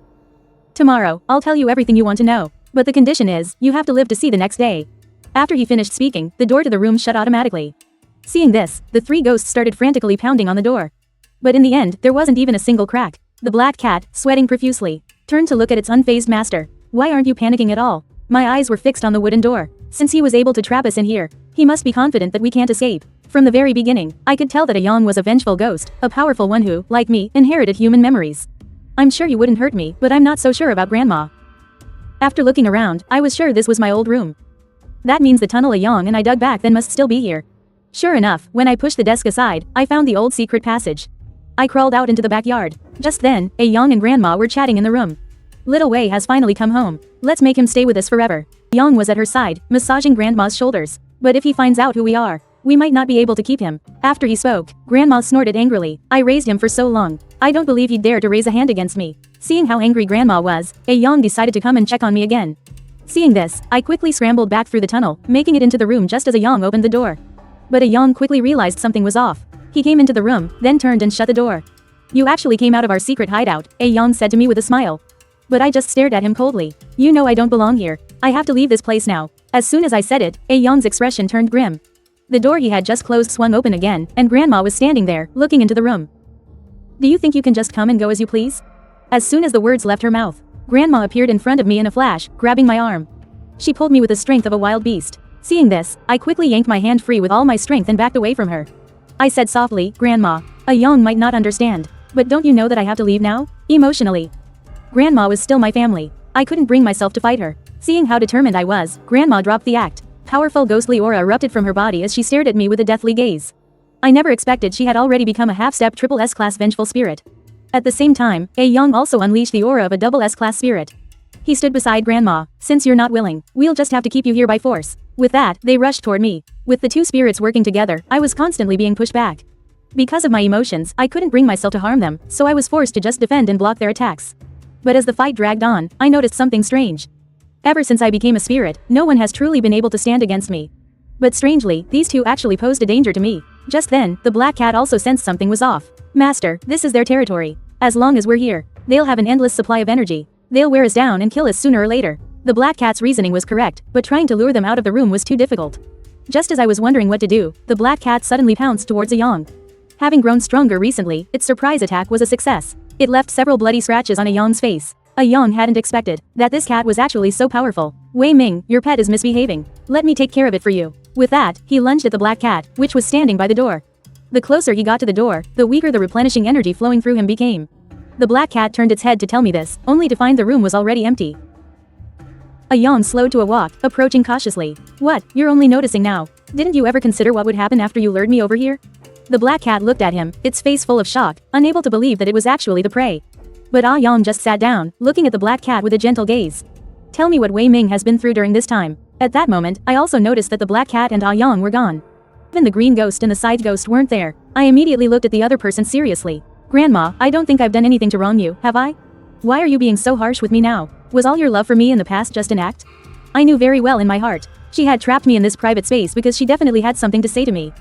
Tomorrow, I'll tell you everything you want to know. But the condition is, you have to live to see the next day. After he finished speaking, the door to the room shut automatically. Seeing this, the three ghosts started frantically pounding on the door. But in the end, there wasn't even a single crack. The black cat, sweating profusely, turned to look at its unfazed master. Why aren't you panicking at all? My eyes were fixed on the wooden door. Since he was able to trap us in here, he must be confident that we can't escape. From the very beginning, I could tell that Ayang was a vengeful ghost, a powerful one who, like me, inherited human memories. I'm sure he wouldn't hurt me, but I'm not so sure about Grandma. After looking around, I was sure this was my old room. That means the tunnel Ayang and I dug back then must still be here. Sure enough, when I pushed the desk aside, I found the old secret passage. I crawled out into the backyard. Just then, Ayang and Grandma were chatting in the room. Little Wei has finally come home. Let's make him stay with us forever. Yang was at her side, massaging Grandma's shoulders. But if he finds out who we are, we might not be able to keep him. After he spoke, Grandma snorted angrily. I raised him for so long. I don't believe he'd dare to raise a hand against me. Seeing how angry Grandma was, Ayang decided to come and check on me again. Seeing this, I quickly scrambled back through the tunnel, making it into the room just as Ayang opened the door. But Ayang quickly realized something was off. He came into the room, then turned and shut the door. You actually came out of our secret hideout, Ayang said to me with a smile. But I just stared at him coldly. You know I don't belong here. I have to leave this place now. As soon as I said it, Ayang's expression turned grim. The door he had just closed swung open again, and Grandma was standing there, looking into the room. Do you think you can just come and go as you please? As soon as the words left her mouth, Grandma appeared in front of me in a flash, grabbing my arm. She pulled me with the strength of a wild beast. Seeing this, I quickly yanked my hand free with all my strength and backed away from her. I said softly, Grandma. Ayang might not understand. But don't you know that I have to leave now? Emotionally. Grandma was still my family. I couldn't bring myself to fight her. Seeing how determined I was, Grandma dropped the act. Powerful ghostly aura erupted from her body as she stared at me with a deathly gaze. I never expected she had already become a half-step triple S-class vengeful spirit. At the same time, Ayang also unleashed the aura of a double S-class spirit. He stood beside Grandma. Since you're not willing, we'll just have to keep you here by force. With that, they rushed toward me. With the two spirits working together, I was constantly being pushed back. Because of my emotions, I couldn't bring myself to harm them, so I was forced to just defend and block their attacks. But as the fight dragged on, I noticed something strange. Ever since I became a spirit, no one has truly been able to stand against me. But strangely, these two actually posed a danger to me. Just then, the black cat also sensed something was off. Master, this is their territory. As long as we're here, they'll have an endless supply of energy. They'll wear us down and kill us sooner or later. The black cat's reasoning was correct, but trying to lure them out of the room was too difficult. Just as I was wondering what to do, the black cat suddenly pounced towards Ayang. Having grown stronger recently, its surprise attack was a success. It left several bloody scratches on Ayang's face. Ayang hadn't expected that this cat was actually so powerful. Wei Ming, your pet is misbehaving. Let me take care of it for you. With that, he lunged at the black cat, which was standing by the door. The closer he got to the door, the weaker the replenishing energy flowing through him became. The black cat turned its head to tell me this, only to find the room was already empty. Ayang slowed to a walk, approaching cautiously. What, you're only noticing now? Didn't you ever consider what would happen after you lured me over here? The black cat looked at him, its face full of shock, unable to believe that it was actually the prey. But Ayang just sat down, looking at the black cat with a gentle gaze. Tell me what Wei Ming has been through during this time. At that moment, I also noticed that the black cat and Ayang were gone. Even the green ghost and the side ghost weren't there. I immediately looked at the other person seriously. Grandma, I don't think I've done anything to wrong you, have I? Why are you being so harsh with me now? Was all your love for me in the past just an act? I knew very well in my heart. She had trapped me in this private space because she definitely had something to say to me.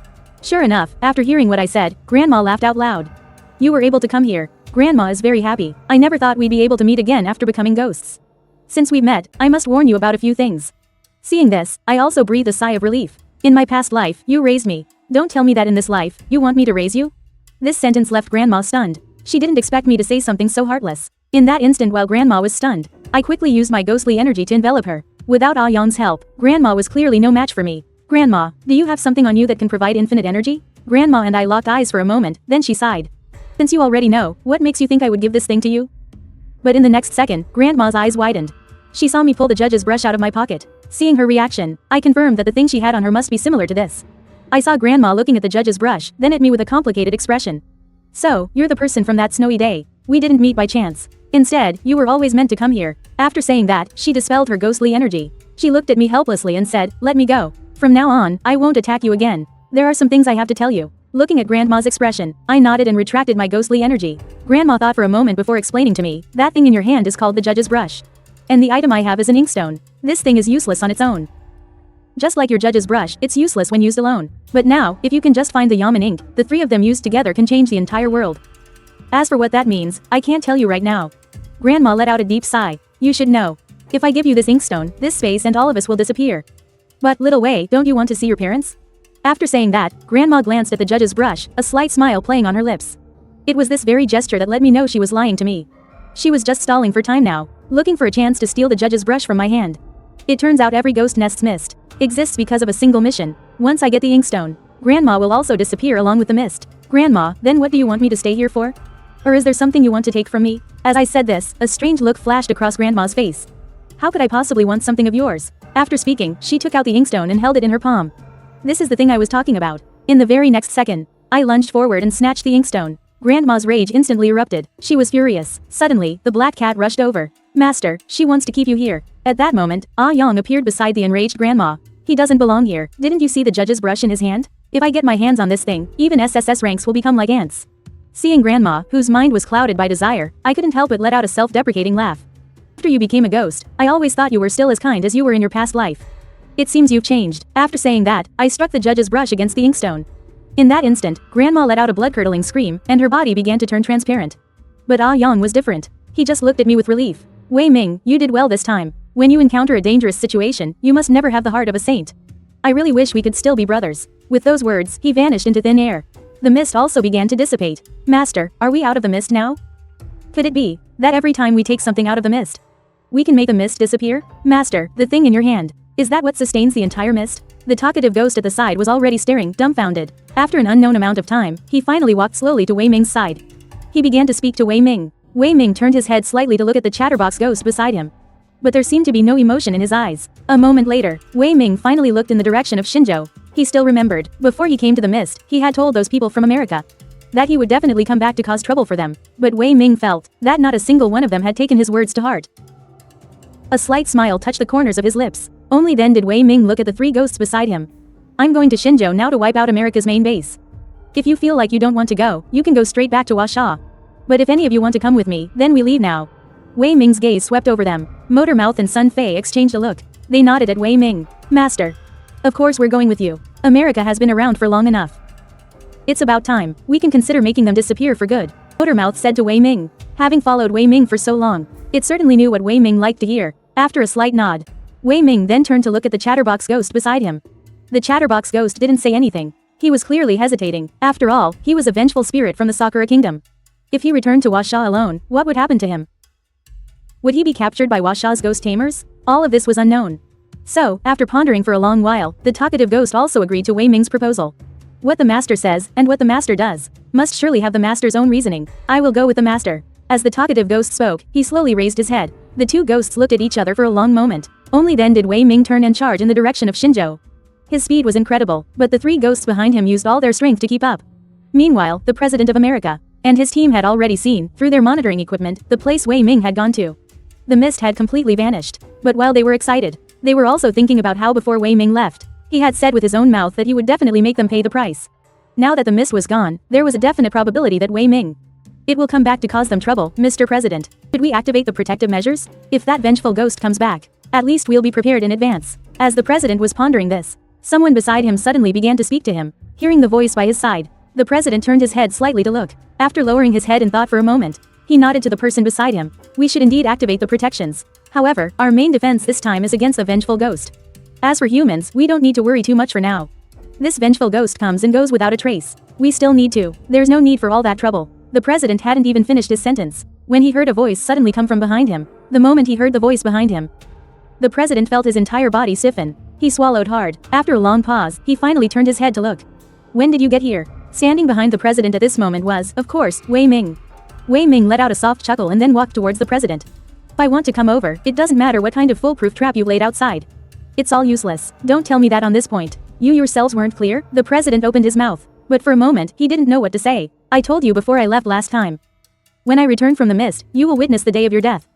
Sure enough, after hearing what I said, Grandma laughed out loud. You were able to come here. Grandma is very happy. I never thought we'd be able to meet again after becoming ghosts. Since we've met, I must warn you about a few things. Seeing this, I also breathed a sigh of relief. In my past life, you raised me. Don't tell me that in this life, you want me to raise you? This sentence left Grandma stunned. She didn't expect me to say something so heartless. In that instant while Grandma was stunned, I quickly used my ghostly energy to envelop her. Without Ayang's help, Grandma was clearly no match for me. Grandma, do you have something on you that can provide infinite energy? Grandma and I locked eyes for a moment, then she sighed. Since you already know, what makes you think I would give this thing to you? But in the next second, Grandma's eyes widened. She saw me pull the judge's brush out of my pocket. Seeing her reaction, I confirmed that the thing she had on her must be similar to this. I saw Grandma looking at the judge's brush, then at me with a complicated expression. So, you're the person from that snowy day. We didn't meet by chance. Instead, you were always meant to come here. After saying that, she dispelled her ghostly energy. She looked at me helplessly and said, let me go. From now on, I won't attack you again. There are some things I have to tell you. Looking at Grandma's expression, I nodded and retracted my ghostly energy. Grandma thought for a moment before explaining to me, that thing in your hand is called the judge's brush. And the item I have is an inkstone. This thing is useless on its own. Just like your judge's brush, it's useless when used alone. But now, if you can just find the yamen ink, the three of them used together can change the entire world. As for what that means, I can't tell you right now. Grandma let out a deep sigh. You should know. If I give you this inkstone, this space and all of us will disappear. But, little Wei, don't you want to see your parents? After saying that, Grandma glanced at the judge's brush, a slight smile playing on her lips. It was this very gesture that let me know she was lying to me. She was just stalling for time now, looking for a chance to steal the judge's brush from my hand. It turns out every ghost nest's mist exists because of a single mission. Once I get the inkstone, Grandma will also disappear along with the mist. Grandma, then what do you want me to stay here for? Or is there something you want to take from me? As I said this, a strange look flashed across Grandma's face. How could I possibly want something of yours? After speaking, she took out the inkstone and held it in her palm. This is the thing I was talking about. In the very next second, I lunged forward and snatched the inkstone. Grandma's rage instantly erupted. She was furious. Suddenly, the black cat rushed over. Master, she wants to keep you here. At that moment, Ah Yang appeared beside the enraged Grandma. He doesn't belong here. Didn't you see the judge's brush in his hand? If I get my hands on this thing, even SSS ranks will become like ants. Seeing Grandma, whose mind was clouded by desire, I couldn't help but let out a self-deprecating laugh. After you became a ghost, I always thought you were still as kind as you were in your past life. It seems you've changed. After saying that, I struck the judge's brush against the inkstone. In that instant, Grandma let out a blood-curdling scream, and her body began to turn transparent. But Ah Yang was different. He just looked at me with relief. Wei Ming, you did well this time. When you encounter a dangerous situation, you must never have the heart of a saint. I really wish we could still be brothers. With those words, he vanished into thin air. The mist also began to dissipate. Master, are we out of the mist now? Could it be that every time we take something out of the mist, we can make the mist disappear? Master, the thing in your hand, is that what sustains the entire mist? The talkative ghost at the side was already staring, dumbfounded. After an unknown amount of time, he finally walked slowly to Wei Ming's side. He began to speak to Wei Ming. Wei Ming turned his head slightly to look at the chatterbox ghost beside him. But there seemed to be no emotion in his eyes. A moment later, Wei Ming finally looked in the direction of Shinjo. He still remembered, before he came to the mist, he had told those people from America that he would definitely come back to cause trouble for them. But Wei Ming felt that not a single one of them had taken his words to heart. A slight smile touched the corners of his lips. Only then did Wei Ming look at the three ghosts beside him. I'm going to Shinjo now to wipe out America's main base. If you feel like you don't want to go, you can go straight back to Washa. But if any of you want to come with me, then we leave now. Wei Ming's gaze swept over them. Motormouth and Sun Fei exchanged a look. They nodded at Wei Ming. Master. Of course we're going with you. America has been around for long enough. It's about time. We can consider making them disappear for good. Motormouth said to Wei Ming. Having followed Wei Ming for so long, it certainly knew what Wei Ming liked to hear. After a slight nod, Wei Ming then turned to look at the chatterbox ghost beside him. The chatterbox ghost didn't say anything. He was clearly hesitating. After all, he was a vengeful spirit from the Sakura Kingdom. If he returned to Washa alone, what would happen to him? Would he be captured by Washa's ghost tamers? All of this was unknown. So, after pondering for a long while, the talkative ghost also agreed to Wei Ming's proposal. What the master says, and what the master does, must surely have the master's own reasoning. I will go with the master. As the talkative ghost spoke, he slowly raised his head. The two ghosts looked at each other for a long moment. Only then did Wei Ming turn and charge in the direction of Shinjo. His speed was incredible, but the three ghosts behind him used all their strength to keep up. Meanwhile, the President of America and his team had already seen, through their monitoring equipment, the place Wei Ming had gone to. The mist had completely vanished. But while they were excited, they were also thinking about how before Wei Ming left, he had said with his own mouth that he would definitely make them pay the price. Now that the mist was gone, there was a definite probability that Wei Ming, it will come back to cause them trouble, Mr. President. Should we activate the protective measures? If that vengeful ghost comes back, at least we'll be prepared in advance. As the president was pondering this, someone beside him suddenly began to speak to him. Hearing the voice by his side, the president turned his head slightly to look. After lowering his head in thought for a moment, he nodded to the person beside him. We should indeed activate the protections. However, our main defense this time is against the vengeful ghost. As for humans, we don't need to worry too much for now. This vengeful ghost comes and goes without a trace. We still need to. There's no need for all that trouble. The president hadn't even finished his sentence when he heard a voice suddenly come from behind him. The moment he heard the voice behind him, the president felt his entire body stiffen. He swallowed hard. After a long pause, he finally turned his head to look. When did you get here? Standing behind the president at this moment was, of course, Wei Ming. Wei Ming let out a soft chuckle and then walked towards the president. If I want to come over, it doesn't matter what kind of foolproof trap you laid outside. It's all useless. Don't tell me that on this point. You yourselves weren't clear? The president opened his mouth. But for a moment, he didn't know what to say. I told you before I left last time. When I return from the mist, you will witness the day of your death.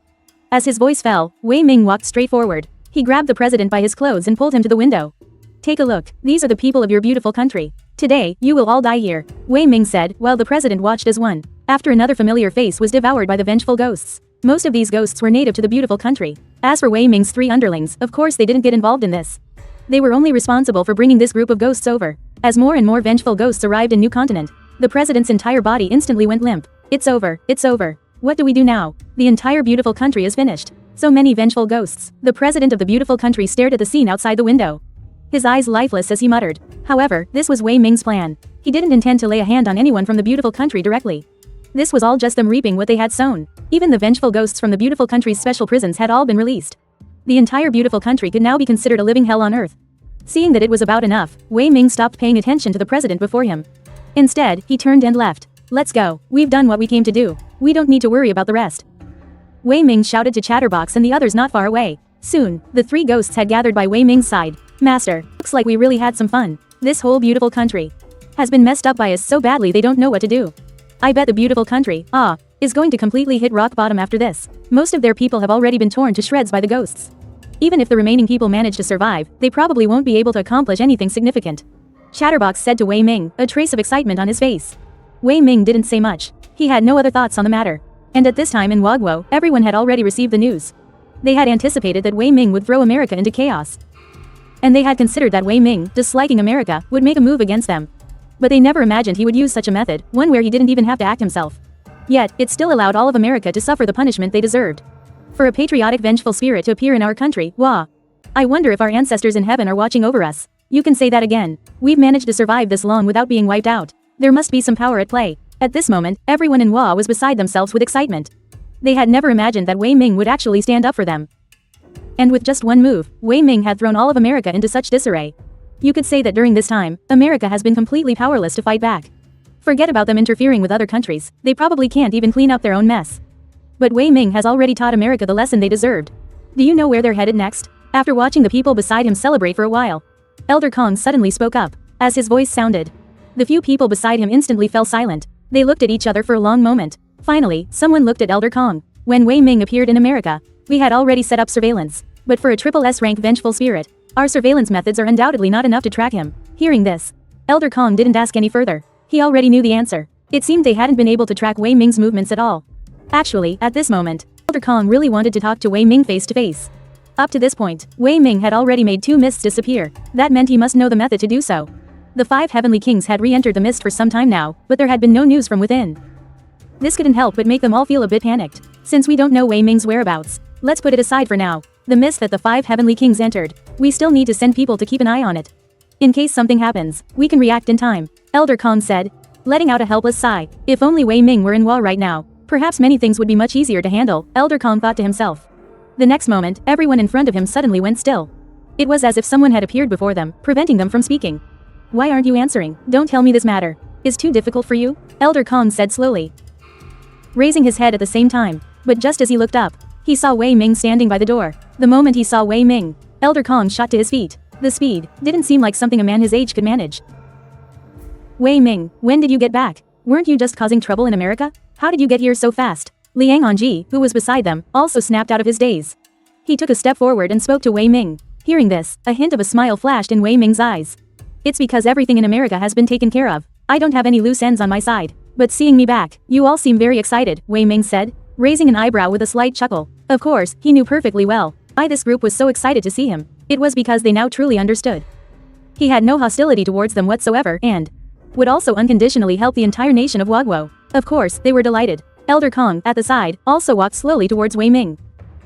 As his voice fell, Wei Ming walked straight forward. He grabbed the president by his clothes and pulled him to the window. Take a look. These are the people of your beautiful country. Today, you will all die here, Wei Ming said, while the president watched as one after another familiar face was devoured by the vengeful ghosts. Most of these ghosts were native to the beautiful country. As for Wei Ming's 3 underlings, of course they didn't get involved in this. They were only responsible for bringing this group of ghosts over. As more and more vengeful ghosts arrived in New Continent, the president's entire body instantly went limp. It's over, it's over. What do we do now? The entire beautiful country is finished. So many vengeful ghosts. The president of the beautiful country stared at the scene outside the window, his eyes lifeless as he muttered. However, this was Wei Ming's plan. He didn't intend to lay a hand on anyone from the beautiful country directly. This was all just them reaping what they had sown. Even the vengeful ghosts from the beautiful country's special prisons had all been released. The entire beautiful country could now be considered a living hell on earth. Seeing that it was about enough, Wei Ming stopped paying attention to the president before him. Instead, he turned and left. Let's go. We've done what we came to do. We don't need to worry about the rest. Wei Ming shouted to Chatterbox and the others not far away. Soon, the 3 ghosts had gathered by Wei Ming's side. Master, looks like we really had some fun. This whole beautiful country has been messed up by us so badly they don't know what to do. I bet the beautiful country, is going to completely hit rock bottom after this. Most of their people have already been torn to shreds by the ghosts. Even if the remaining people manage to survive, they probably won't be able to accomplish anything significant. Chatterbox said to Wei Ming, a trace of excitement on his face. Wei Ming didn't say much. He had no other thoughts on the matter. And at this time in Wagwo, everyone had already received the news. They had anticipated that Wei Ming would throw America into chaos. And they had considered that Wei Ming, disliking America, would make a move against them. But they never imagined he would use such a method, one where he didn't even have to act himself. Yet, it still allowed all of America to suffer the punishment they deserved. For a patriotic vengeful spirit to appear in our country, I wonder if our ancestors in heaven are watching over us. You can say that again. We've managed to survive this long without being wiped out. There must be some power at play. At this moment, everyone in Wa was beside themselves with excitement. They had never imagined that Wei Ming would actually stand up for them. And with just one move, Wei Ming had thrown all of America into such disarray. You could say that during this time, America has been completely powerless to fight back. Forget about them interfering with other countries, they probably can't even clean up their own mess. But Wei Ming has already taught America the lesson they deserved. Do you know where they're headed next? After watching the people beside him celebrate for a while, Elder Kong suddenly spoke up. As his voice sounded, the few people beside him instantly fell silent. They looked at each other for a long moment. Finally, someone looked at Elder Kong. When Wei Ming appeared in America, we had already set up surveillance. But for a triple S rank vengeful spirit, our surveillance methods are undoubtedly not enough to track him. Hearing this, Elder Kong didn't ask any further. He already knew the answer. It seemed they hadn't been able to track Wei Ming's movements at all. Actually, at this moment, Elder Kong really wanted to talk to Wei Ming face to face. Up to this point, Wei Ming had already made 2 mists disappear. That meant he must know the method to do so. The 5 heavenly kings had re-entered the mist for some time now, but there had been no news from within. This couldn't help but make them all feel a bit panicked. Since we don't know Wei Ming's whereabouts, let's put it aside for now. The mist that the 5 heavenly kings entered, we still need to send people to keep an eye on it. In case something happens, we can react in time, Elder Kong said, letting out a helpless sigh. If only Wei Ming were in Wa right now, perhaps many things would be much easier to handle, Elder Kong thought to himself. The next moment, everyone in front of him suddenly went still. It was as if someone had appeared before them, preventing them from speaking. Why aren't you answering? Don't tell me this matter is too difficult for you? Elder Kong said slowly, raising his head at the same time. But just as he looked up, he saw Wei Ming standing by the door. The moment he saw Wei Ming, Elder Kong shot to his feet. The speed didn't seem like something a man his age could manage. Wei Ming, when did you get back? Weren't you just causing trouble in America? How did you get here so fast? Liang Anji, who was beside them, also snapped out of his daze. He took a step forward and spoke to Wei Ming. Hearing this, a hint of a smile flashed in Wei Ming's eyes. It's because everything in America has been taken care of. I don't have any loose ends on my side. But seeing me back, you all seem very excited, Wei Ming said, raising an eyebrow with a slight chuckle. Of course, he knew perfectly well why this group was so excited to see him. It was because they now truly understood. He had no hostility towards them whatsoever and would also unconditionally help the entire nation of Wagwo. Of course, they were delighted. Elder Kong, at the side, also walked slowly towards Wei Ming.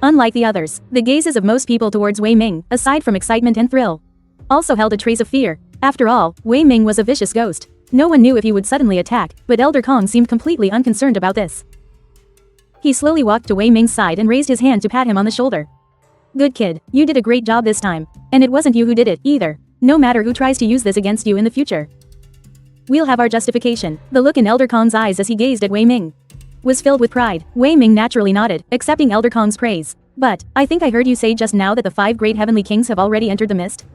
Unlike the others, the gazes of most people towards Wei Ming, aside from excitement and thrill, also held a trace of fear. After all, Wei Ming was a vicious ghost. No one knew if he would suddenly attack, but Elder Kong seemed completely unconcerned about this. He slowly walked to Wei Ming's side and raised his hand to pat him on the shoulder. Good kid, you did a great job this time. And it wasn't you who did it, either. No matter who tries to use this against you in the future, we'll have our justification. The look in Elder Kong's eyes as he gazed at Wei Ming was filled with pride. Wei Ming naturally nodded, accepting Elder Kong's praise. But, I think I heard you say just now that the 5 great heavenly kings have already entered the mist?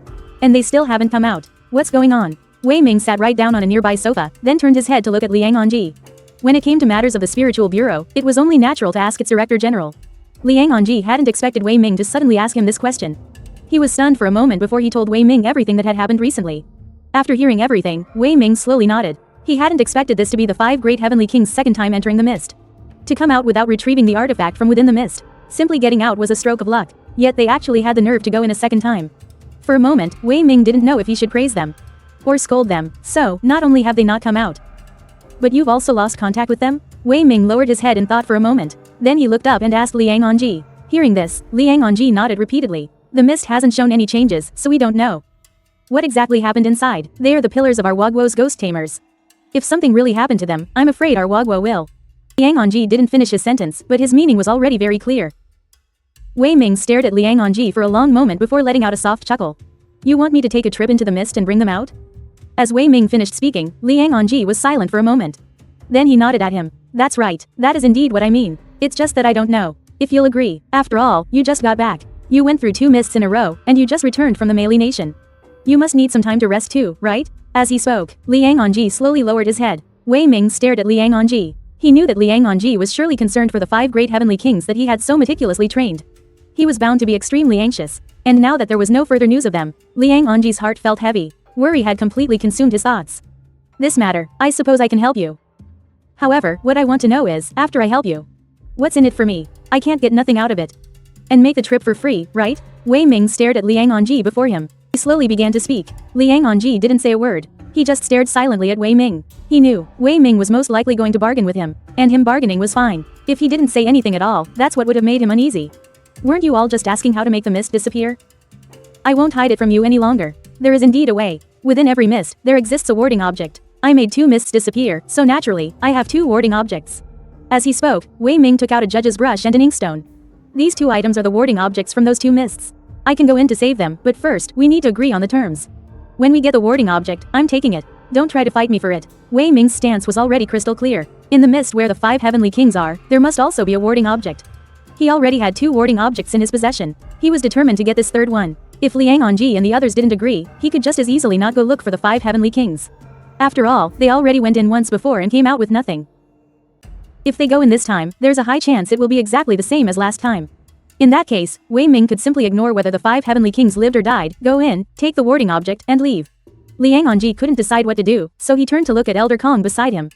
And they still haven't come out. What's going on? Wei Ming sat right down on a nearby sofa, then turned his head to look at Liang Anji. When it came to matters of the spiritual bureau, it was only natural to ask its director general. Liang Anji hadn't expected Wei Ming to suddenly ask him this question. He was stunned for a moment before he told Wei Ming everything that had happened recently. After hearing everything, Wei Ming slowly nodded. He hadn't expected this to be the 5 great heavenly kings' second time entering the mist. To come out without retrieving the artifact from within the mist. Simply getting out was a stroke of luck, yet they actually had the nerve to go in a second time. For a moment, Wei Ming didn't know if he should praise them. Or scold them, so, not only have they not come out. But you've also lost contact with them? Wei Ming lowered his head and thought for a moment. Then he looked up and asked Liang Onji. Hearing this, Liang Onji nodded repeatedly. The mist hasn't shown any changes, so we don't know. What exactly happened inside? They are the pillars of our Wagwo's ghost tamers. If something really happened to them, I'm afraid our Wagwo will. Liang Onji didn't finish his sentence, but his meaning was already very clear. Wei Ming stared at Liang Onji for a long moment before letting out a soft chuckle. You want me to take a trip into the mist and bring them out? As Wei Ming finished speaking, Liang Onji was silent for a moment. Then he nodded at him. That's right, that is indeed what I mean. It's just that I don't know if you'll agree. After all, you just got back. You went through 2 mists in a row, and you just returned from the Meili Nation. You must need some time to rest too, right? As he spoke, Liang Onji slowly lowered his head. Wei Ming stared at Liang Onji. He knew that Liang Onji was surely concerned for the 5 great heavenly kings that he had so meticulously trained. He was bound to be extremely anxious. And now that there was no further news of them, Liang Onji's heart felt heavy. Worry had completely consumed his thoughts. This matter, I suppose I can help you. However, what I want to know is, after I help you, what's in it for me? I can't get nothing out of it. And make the trip for free, right? Wei Ming stared at Liang Onji before him. He slowly began to speak. Liang Onji didn't say a word. He just stared silently at Wei Ming. He knew, Wei Ming was most likely going to bargain with him. And him bargaining was fine. If he didn't say anything at all, that's what would have made him uneasy. Weren't you all just asking how to make the mist disappear? I won't hide it from you any longer. There is indeed a way. Within every mist, there exists a warding object. I made 2 mists disappear, so naturally, I have 2 warding objects. As he spoke, Wei Ming took out a judge's brush and an inkstone. These 2 items are the warding objects from those 2 mists. I can go in to save them, but first, we need to agree on the terms. When we get the warding object, I'm taking it. Don't try to fight me for it. Wei Ming's stance was already crystal clear. In the mist where the 5 heavenly kings are, there must also be a warding object. He already had 2 warding objects in his possession. He was determined to get this 3rd one. If Liang Onji and the others didn't agree, he could just as easily not go look for the 5 heavenly kings. After all, they already went in once before and came out with nothing. If they go in this time, there's a high chance it will be exactly the same as last time. In that case, Wei Ming could simply ignore whether the 5 heavenly kings lived or died, go in, take the warding object, and leave. Liang Onji couldn't decide what to do, so he turned to look at Elder Kong beside him.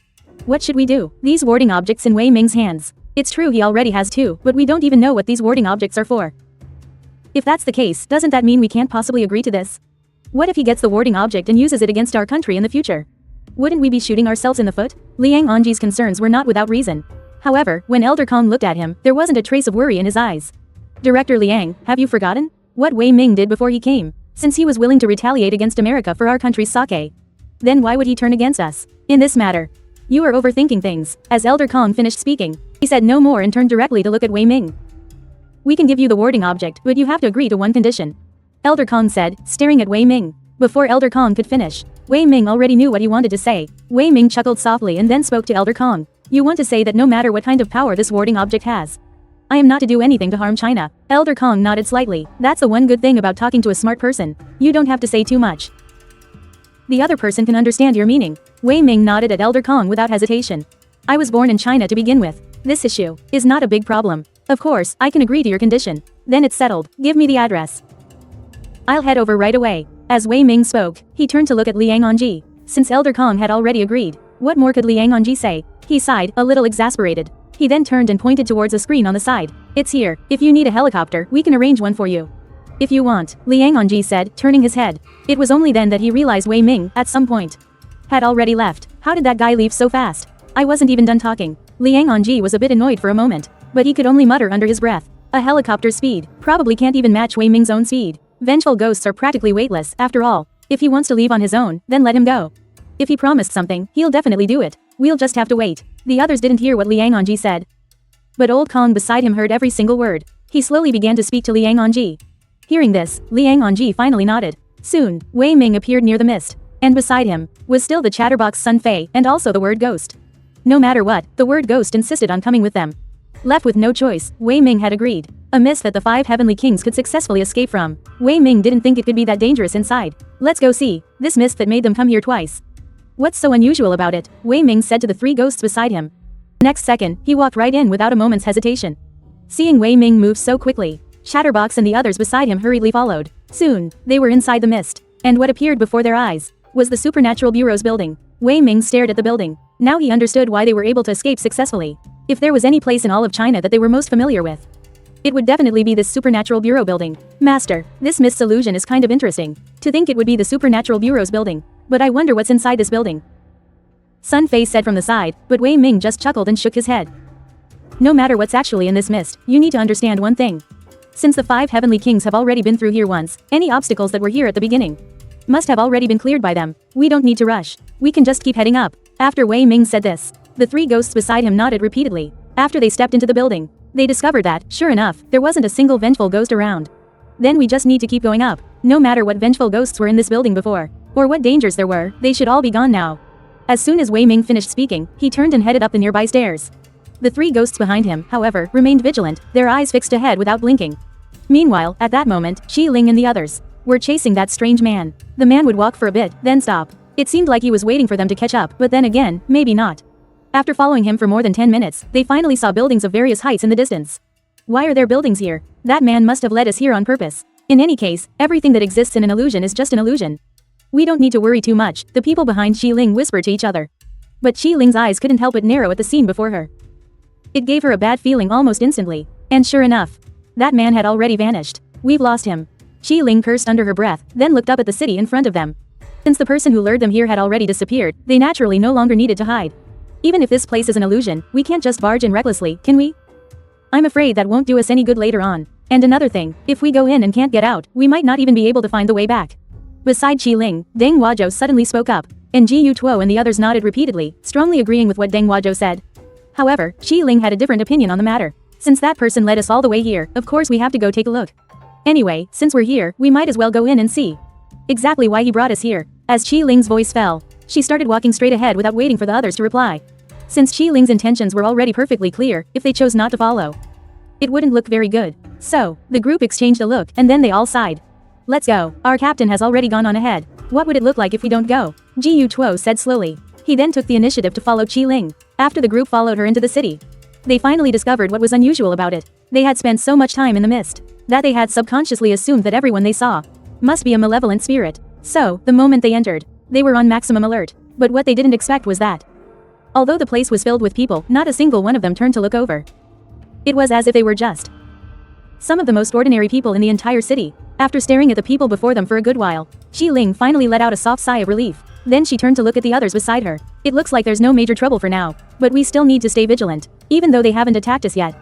What should we do? These warding objects in Wei Ming's hands. It's true he already has 2, but we don't even know what these warding objects are for. If that's the case, doesn't that mean we can't possibly agree to this? What if he gets the warding object and uses it against our country in the future? Wouldn't we be shooting ourselves in the foot? Liang Onji's concerns were not without reason. However, when Elder Kong looked at him, there wasn't a trace of worry in his eyes. Director Liang, have you forgotten what Wei Ming did before he came? Since he was willing to retaliate against America for our country's sake, then why would he turn against us? In this matter, you are overthinking things. As Elder Kong finished speaking, he said no more and turned directly to look at Wei Ming. We can give you the warding object, but you have to agree to one condition. Elder Kong said, staring at Wei Ming. Before Elder Kong could finish, Wei Ming already knew what he wanted to say. Wei Ming chuckled softly and then spoke to Elder Kong. You want to say that no matter what kind of power this warding object has, I am not to do anything to harm China. Elder Kong nodded slightly. That's the one good thing about talking to a smart person. You don't have to say too much. The other person can understand your meaning. Wei Ming nodded at Elder Kong without hesitation. I was born in China to begin with. This issue is not a big problem. Of course, I can agree to your condition. Then it's settled. Give me the address. I'll head over right away. As Wei Ming spoke, he turned to look at Liang Onji. Since Elder Kong had already agreed, what more could Liang Onji say? He sighed, a little exasperated. He then turned and pointed towards a screen on the side. It's here. If you need a helicopter, we can arrange one for you. If you want, Liang Onji said, turning his head. It was only then that he realized Wei Ming, at some point, had already left. How did that guy leave so fast? I wasn't even done talking. Liang Onji was a bit annoyed for a moment, but he could only mutter under his breath. A helicopter's speed probably can't even match Wei Ming's own speed. Vengeful ghosts are practically weightless, after all. If he wants to leave on his own, then let him go. If he promised something, he'll definitely do it. We'll just have to wait. The others didn't hear what Liang Onji said. But old Kong beside him heard every single word. He slowly began to speak to Liang Onji. Hearing this, Liang Onji finally nodded. Soon, Wei Ming appeared near the mist. And beside him, was still the chatterbox Sun Fei and also the word ghost. No matter what, the word ghost insisted on coming with them. Left with no choice, Wei Ming had agreed. A mist that the 5 heavenly kings could successfully escape from. Wei Ming didn't think it could be that dangerous inside. Let's go see. This mist that made them come here twice. What's so unusual about it? Wei Ming said to the 3 ghosts beside him. Next second, he walked right in without a moment's hesitation. Seeing Wei Ming move so quickly, Chatterbox and the others beside him hurriedly followed. Soon, they were inside the mist. And what appeared before their eyes was the Supernatural Bureau's building. Wei Ming stared at the building. Now he understood why they were able to escape successfully. If there was any place in all of China that they were most familiar with, it would definitely be this Supernatural Bureau building. Master, this mist's illusion is kind of interesting. To think it would be the Supernatural Bureau's building. But I wonder what's inside this building. Sun Fei said from the side, but Wei Ming just chuckled and shook his head. No matter what's actually in this mist, you need to understand one thing. Since the 5 heavenly kings have already been through here once, any obstacles that were here at the beginning must have already been cleared by them. We don't need to rush. We can just keep heading up. After Wei Ming said this, the 3 ghosts beside him nodded repeatedly. After they stepped into the building, they discovered that, sure enough, there wasn't a single vengeful ghost around. Then we just need to keep going up. No matter what vengeful ghosts were in this building before, or what dangers there were, they should all be gone now. As soon as Wei Ming finished speaking, he turned and headed up the nearby stairs. The 3 ghosts behind him, however, remained vigilant, their eyes fixed ahead without blinking. Meanwhile, at that moment, Qi Ling and the others were chasing that strange man. The man would walk for a bit, then stop. It seemed like he was waiting for them to catch up, but then again, maybe not. After following him for more than 10 minutes, they finally saw buildings of various heights in the distance. Why are there buildings here? That man must have led us here on purpose. In any case, everything that exists in an illusion is just an illusion. We don't need to worry too much, the people behind Qi Ling whispered to each other. But Qi Ling's eyes couldn't help but narrow at the scene before her. It gave her a bad feeling almost instantly. And sure enough, that man had already vanished. We've lost him. Qi Ling cursed under her breath, then looked up at the city in front of them. Since the person who lured them here had already disappeared, they naturally no longer needed to hide. Even if this place is an illusion, we can't just barge in recklessly, can we? I'm afraid that won't do us any good later on. And another thing, if we go in and can't get out, we might not even be able to find the way back. Beside Qi Ling, Deng Huazhou suddenly spoke up, and Ji Yutuo and the others nodded repeatedly, strongly agreeing with what Deng Huazhou said. However, Qi Ling had a different opinion on the matter. Since that person led us all the way here, of course we have to go take a look. Anyway, since we're here, we might as well go in and see exactly why he brought us here. As Qi Ling's voice fell, she started walking straight ahead without waiting for the others to reply. Since Qi Ling's intentions were already perfectly clear, if they chose not to follow, it wouldn't look very good. So, the group exchanged a look, and then they all sighed. Let's go. Our captain has already gone on ahead. What would it look like if we don't go? Ji Yutuo said slowly. He then took the initiative to follow Qi Ling. After the group followed her into the city, they finally discovered what was unusual about it. They had spent so much time in the mist that they had subconsciously assumed that everyone they saw must be a malevolent spirit. So, the moment they entered, they were on maximum alert. But what they didn't expect was that, although the place was filled with people, not a single one of them turned to look over. It was as if they were just some of the most ordinary people in the entire city. After staring at the people before them for a good while, Qi Ling finally let out a soft sigh of relief. Then she turned to look at the others beside her. It looks like there's no major trouble for now, but we still need to stay vigilant, even though they haven't attacked us yet.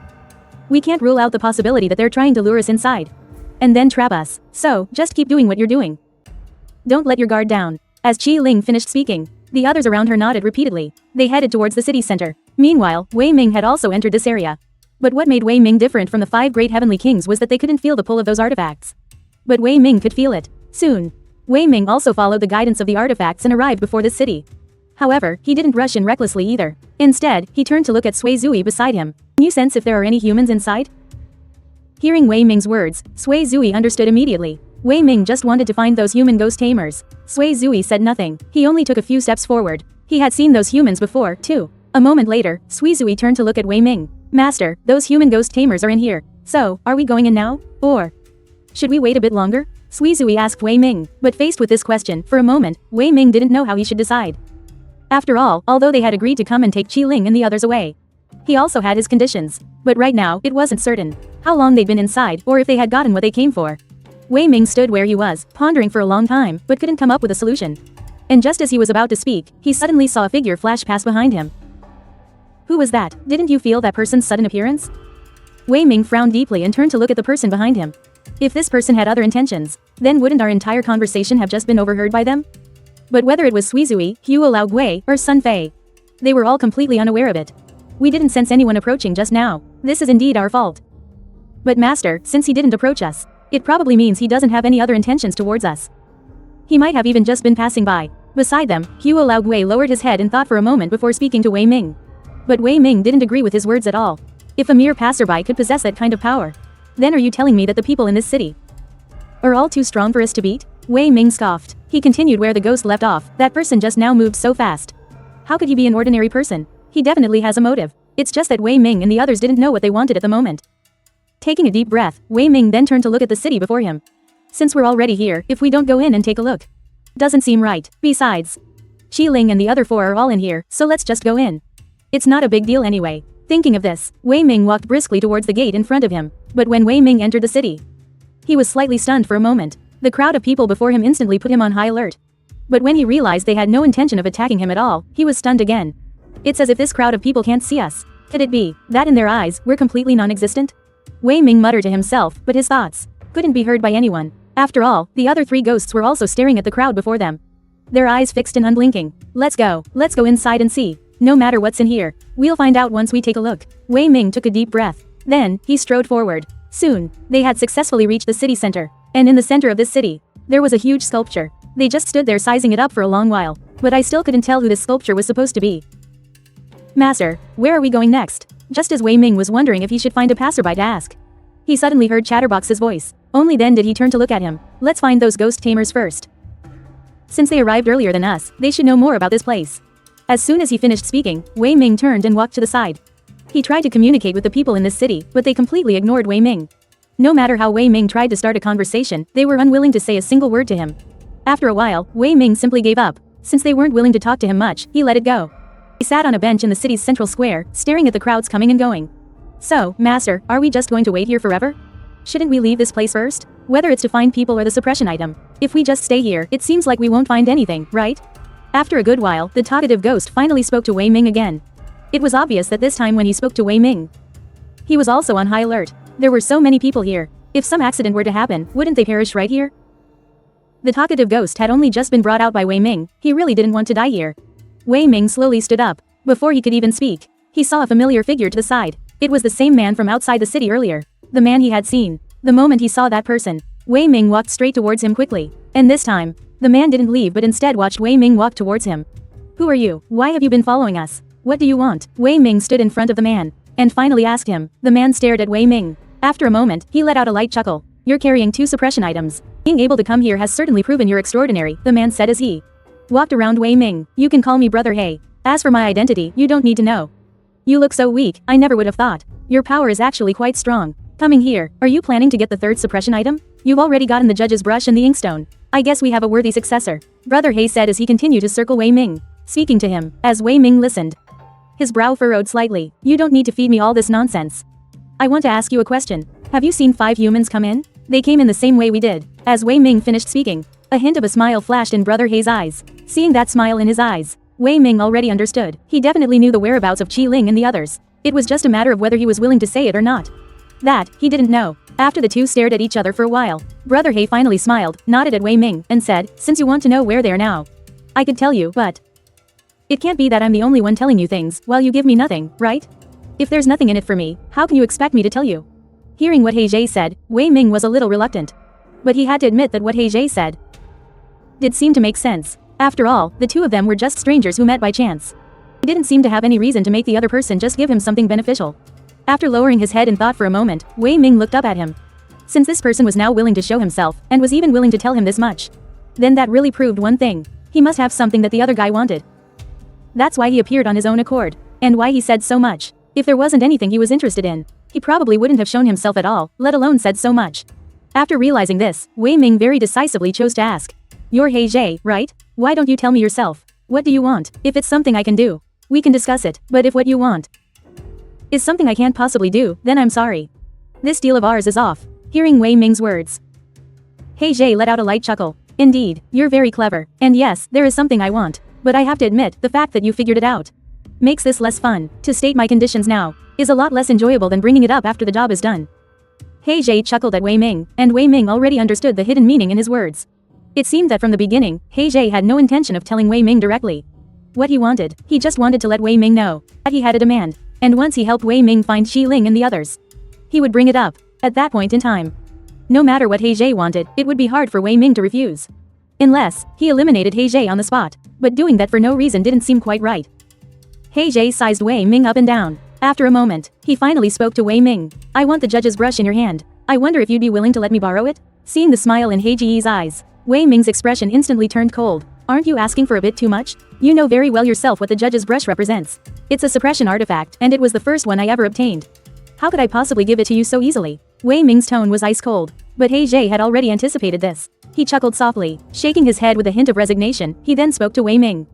We can't rule out the possibility that they're trying to lure us inside and then trap us. So, just keep doing what you're doing. Don't let your guard down. As Qi Ling finished speaking, the others around her nodded repeatedly. They headed towards the city center. Meanwhile, Wei Ming had also entered this area. But what made Wei Ming different from the 5 great heavenly kings was that they couldn't feel the pull of those artifacts. But Wei Ming could feel it. Soon, Wei Ming also followed the guidance of the artifacts and arrived before the city. However, he didn't rush in recklessly either. Instead, he turned to look at Sui Zui beside him. Can you sense if there are any humans inside? Hearing Wei Ming's words, Sui Zui understood immediately. Wei Ming just wanted to find those human ghost tamers. Sui Zui said nothing. He only took a few steps forward. He had seen those humans before, too. A moment later, Sui Zui turned to look at Wei Ming. Master, those human ghost tamers are in here. So, are we going in now? Or should we wait a bit longer? Sui Zui asked Wei Ming. But faced with this question, for a moment, Wei Ming didn't know how he should decide. After all, although they had agreed to come and take Qi Ling and the others away, he also had his conditions. But right now, it wasn't certain how long they'd been inside or if they had gotten what they came for. Wei Ming stood where he was, pondering for a long time, but couldn't come up with a solution. And just as he was about to speak, he suddenly saw a figure flash past behind him. Who was that? Didn't you feel that person's sudden appearance? Wei Ming frowned deeply and turned to look at the person behind him. If this person had other intentions, then wouldn't our entire conversation have just been overheard by them? But whether it was Sui Zui, Huo Lao Gui, or Sun Fei, they were all completely unaware of it. We didn't sense anyone approaching just now. This is indeed our fault. But master, since he didn't approach us, it probably means he doesn't have any other intentions towards us. He might have even just been passing by. Beside them, Huo Lao Gui lowered his head and thought for a moment before speaking to Wei Ming. But Wei Ming didn't agree with his words at all. If a mere passerby could possess that kind of power, then are you telling me that the people in this city are all too strong for us to beat? Wei Ming scoffed. He continued where the ghost left off. That person just now moved so fast. How could he be an ordinary person? He definitely has a motive. It's just that Wei Ming and the others didn't know what they wanted at the moment. Taking a deep breath, Wei Ming then turned to look at the city before him. Since we're already here, if we don't go in and take a look, Doesn't seem right. Besides, Ling and the other four are all in here, so let's just go in. It's not a big deal anyway. Thinking of this, Wei Ming walked briskly towards the gate in front of him. But when Wei Ming entered the city, he was slightly stunned for a moment. The crowd of people before him instantly put him on high alert. But when he realized they had no intention of attacking him at all, he was stunned again. It's as if this crowd of people can't see us. Could it be that in their eyes, we're completely non-existent? Wei Ming muttered to himself, but his thoughts couldn't be heard by anyone. After all, the other three ghosts were also staring at the crowd before them, their eyes fixed and unblinking. Let's go inside and see. No matter what's in here, we'll find out once we take a look. Wei Ming took a deep breath. Then, he strode forward. Soon, they had successfully reached the city center. And in the center of this city, there was a huge sculpture. They just stood there sizing it up for a long while. But I still couldn't tell who this sculpture was supposed to be. Master, where are we going next? Just as Wei Ming was wondering if he should find a passerby to ask, he suddenly heard Chatterbox's voice. Only then did he turn to look at him. Let's find those ghost tamers first. Since they arrived earlier than us, they should know more about this place. As soon as he finished speaking, Wei Ming turned and walked to the side. He tried to communicate with the people in this city, but they completely ignored Wei Ming. No matter how Wei Ming tried to start a conversation, they were unwilling to say a single word to him. After a while, Wei Ming simply gave up. Since they weren't willing to talk to him much, he let it go. He sat on a bench in the city's central square, staring at the crowds coming and going. So, Master, are we just going to wait here forever? Shouldn't we leave this place first? Whether it's to find people or the suppression item. If we just stay here, it seems like we won't find anything, right? After a good while, the talkative ghost finally spoke to Wei Ming again. It was obvious that this time when he spoke to Wei Ming, he was also on high alert. There were so many people here. If some accident were to happen, wouldn't they perish right here? The talkative ghost had only just been brought out by Wei Ming. He really didn't want to die here. Wei Ming slowly stood up. Before he could even speak, he saw a familiar figure to the side. It was the same man from outside the city earlier. The man he had seen. The moment he saw that person, Wei Ming walked straight towards him quickly. And this time, the man didn't leave but instead watched Wei Ming walk towards him. Who are you? Why have you been following us? What do you want? Wei Ming stood in front of the man and finally asked him. The man stared at Wei Ming. After a moment, he let out a light chuckle. You're carrying 2 suppression items. Being able to come here has certainly proven you're extraordinary, the man said as he walked around Wei Ming. You can call me Brother He. As for my identity, you don't need to know. You look so weak, I never would have thought. Your power is actually quite strong. Coming here, are you planning to get the 3rd suppression item? You've already gotten the judge's brush and the inkstone. I guess we have a worthy successor. Brother He said as he continued to circle Wei Ming, speaking to him. As Wei Ming listened, his brow furrowed slightly. You don't need to feed me all this nonsense. I want to ask you a question. Have you seen 5 humans come in? They came in the same way we did. As Wei Ming finished speaking, a hint of a smile flashed in Brother He's eyes. Seeing that smile in his eyes, Wei Ming already understood. He definitely knew the whereabouts of Ling and the others. It was just a matter of whether he was willing to say it or not. That, he didn't know. After the two stared at each other for a while, Brother He finally smiled, nodded at Wei Ming, and said, since you want to know where they are now, I could tell you, but it can't be that I'm the only one telling you things, while you give me nothing, right? If there's nothing in it for me, how can you expect me to tell you? Hearing what He Jie said, Wei Ming was a little reluctant. But he had to admit that what He Jie said did seem to make sense. After all, the two of them were just strangers who met by chance. He didn't seem to have any reason to make the other person just give him something beneficial. After lowering his head in thought for a moment, Wei Ming looked up at him. Since this person was now willing to show himself, and was even willing to tell him this much, then that really proved one thing. He must have something that the other guy wanted. That's why he appeared on his own accord, and why he said so much. If there wasn't anything he was interested in, he probably wouldn't have shown himself at all, let alone said so much. After realizing this, Wei Ming very decisively chose to ask. You're He Jie, right? Why don't you tell me yourself? What do you want? If it's something I can do, we can discuss it, but if what you want is something I can't possibly do, then I'm sorry. This deal of ours is off. Hearing Wei Ming's words, He Jie let out a light chuckle. Indeed, you're very clever, and yes, there is something I want, but I have to admit, the fact that you figured it out makes this less fun. To state my conditions now is a lot less enjoyable than bringing it up after the job is done. He Jie chuckled at Wei Ming, and Wei Ming already understood the hidden meaning in his words. It seemed that from the beginning, He Jie had no intention of telling Wei Ming directly what he wanted. He just wanted to let Wei Ming know that he had a demand, and once he helped Wei Ming find Ling and the others, he would bring it up at that point in time. No matter what He Jie wanted, it would be hard for Wei Ming to refuse. Unless he eliminated He Jie on the spot, but doing that for no reason didn't seem quite right. He Jie sized Wei Ming up and down. After a moment, he finally spoke to Wei Ming. I want the judge's brush in your hand. I wonder if you'd be willing to let me borrow it? Seeing the smile in He Jie's eyes, Wei Ming's expression instantly turned cold. Aren't you asking for a bit too much? You know very well yourself what the judge's brush represents. It's a suppression artifact, and it was the first one I ever obtained. How could I possibly give it to you so easily? Wei Ming's tone was ice cold. But He Zhe had already anticipated this. He chuckled softly, shaking his head with a hint of resignation. He then spoke to Wei Ming.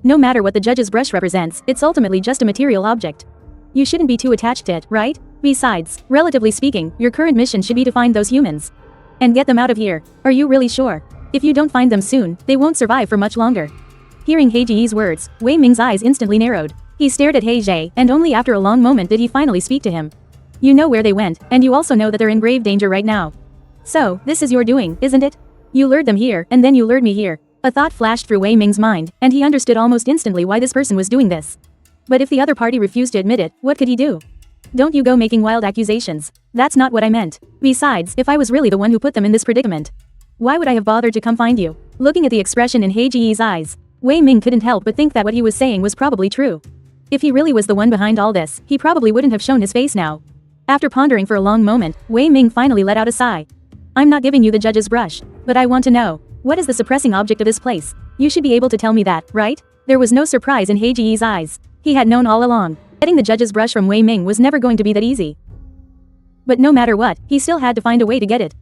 No matter what the judge's brush represents, it's ultimately just a material object. You shouldn't be too attached to it, right? Besides, relatively speaking, your current mission should be to find those humans. And get them out of here. Are you really sure? If you don't find them soon, they won't survive for much longer. Hearing He Zhe's words, Wei Ming's eyes instantly narrowed. He stared at He Zhe, and only after a long moment did he finally speak to him. You know where they went, and you also know that they're in grave danger right now. So, this is your doing, isn't it? You lured them here, and then you lured me here. A thought flashed through Wei Ming's mind, and he understood almost instantly why this person was doing this. But if the other party refused to admit it, what could he do? Don't you go making wild accusations. That's not what I meant. Besides, if I was really the one who put them in this predicament, why would I have bothered to come find you? Looking at the expression in He Zhe's eyes, Wei Ming couldn't help but think that what he was saying was probably true. If he really was the one behind all this, he probably wouldn't have shown his face now. After pondering for a long moment, Wei Ming finally let out a sigh. I'm not giving you the judge's brush, but I want to know, what is the suppressing object of this place? You should be able to tell me that, right? There was no surprise in He Zhe's eyes. He had known all along. Getting the judge's brush from Wei Ming was never going to be that easy. But no matter what, he still had to find a way to get it.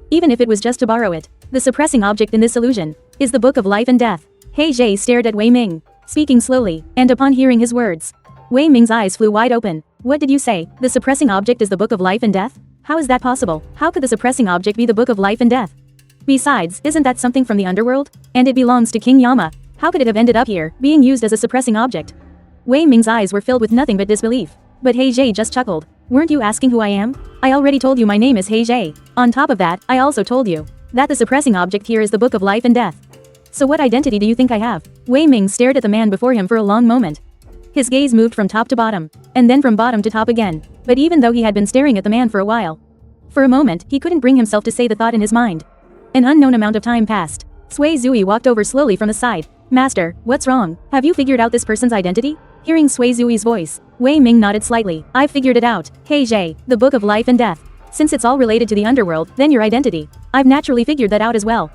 Even if it was just to borrow it. The suppressing object in this illusion is the Book of Life and Death. He Zhe stared at Wei Ming, speaking slowly, and upon hearing his words, Wei Ming's eyes flew wide open. What did you say? The suppressing object is the Book of Life and Death? How is that possible? How could the suppressing object be the Book of Life and Death? Besides, isn't that something from the underworld? And it belongs to King Yama. How could it have ended up here, being used as a suppressing object? Wei Ming's eyes were filled with nothing but disbelief. But He Zhe just chuckled. Weren't you asking who I am? I already told you my name is He Zhe. On top of that, I also told you that the suppressing object here is the Book of Life and Death. So what identity do you think I have? Wei Ming stared at the man before him for a long moment. His gaze moved from top to bottom, and then from bottom to top again. But even though he had been staring at the man for a while, for a moment, he couldn't bring himself to say the thought in his mind. An unknown amount of time passed. Sui Zui walked over slowly from the side. Master, what's wrong? Have you figured out this person's identity? Hearing Sui Zui's voice, Wei Ming nodded slightly. I've figured it out. He Zhe, the Book of Life and Death. Since it's all related to the underworld, then your identity. I've naturally figured that out as well.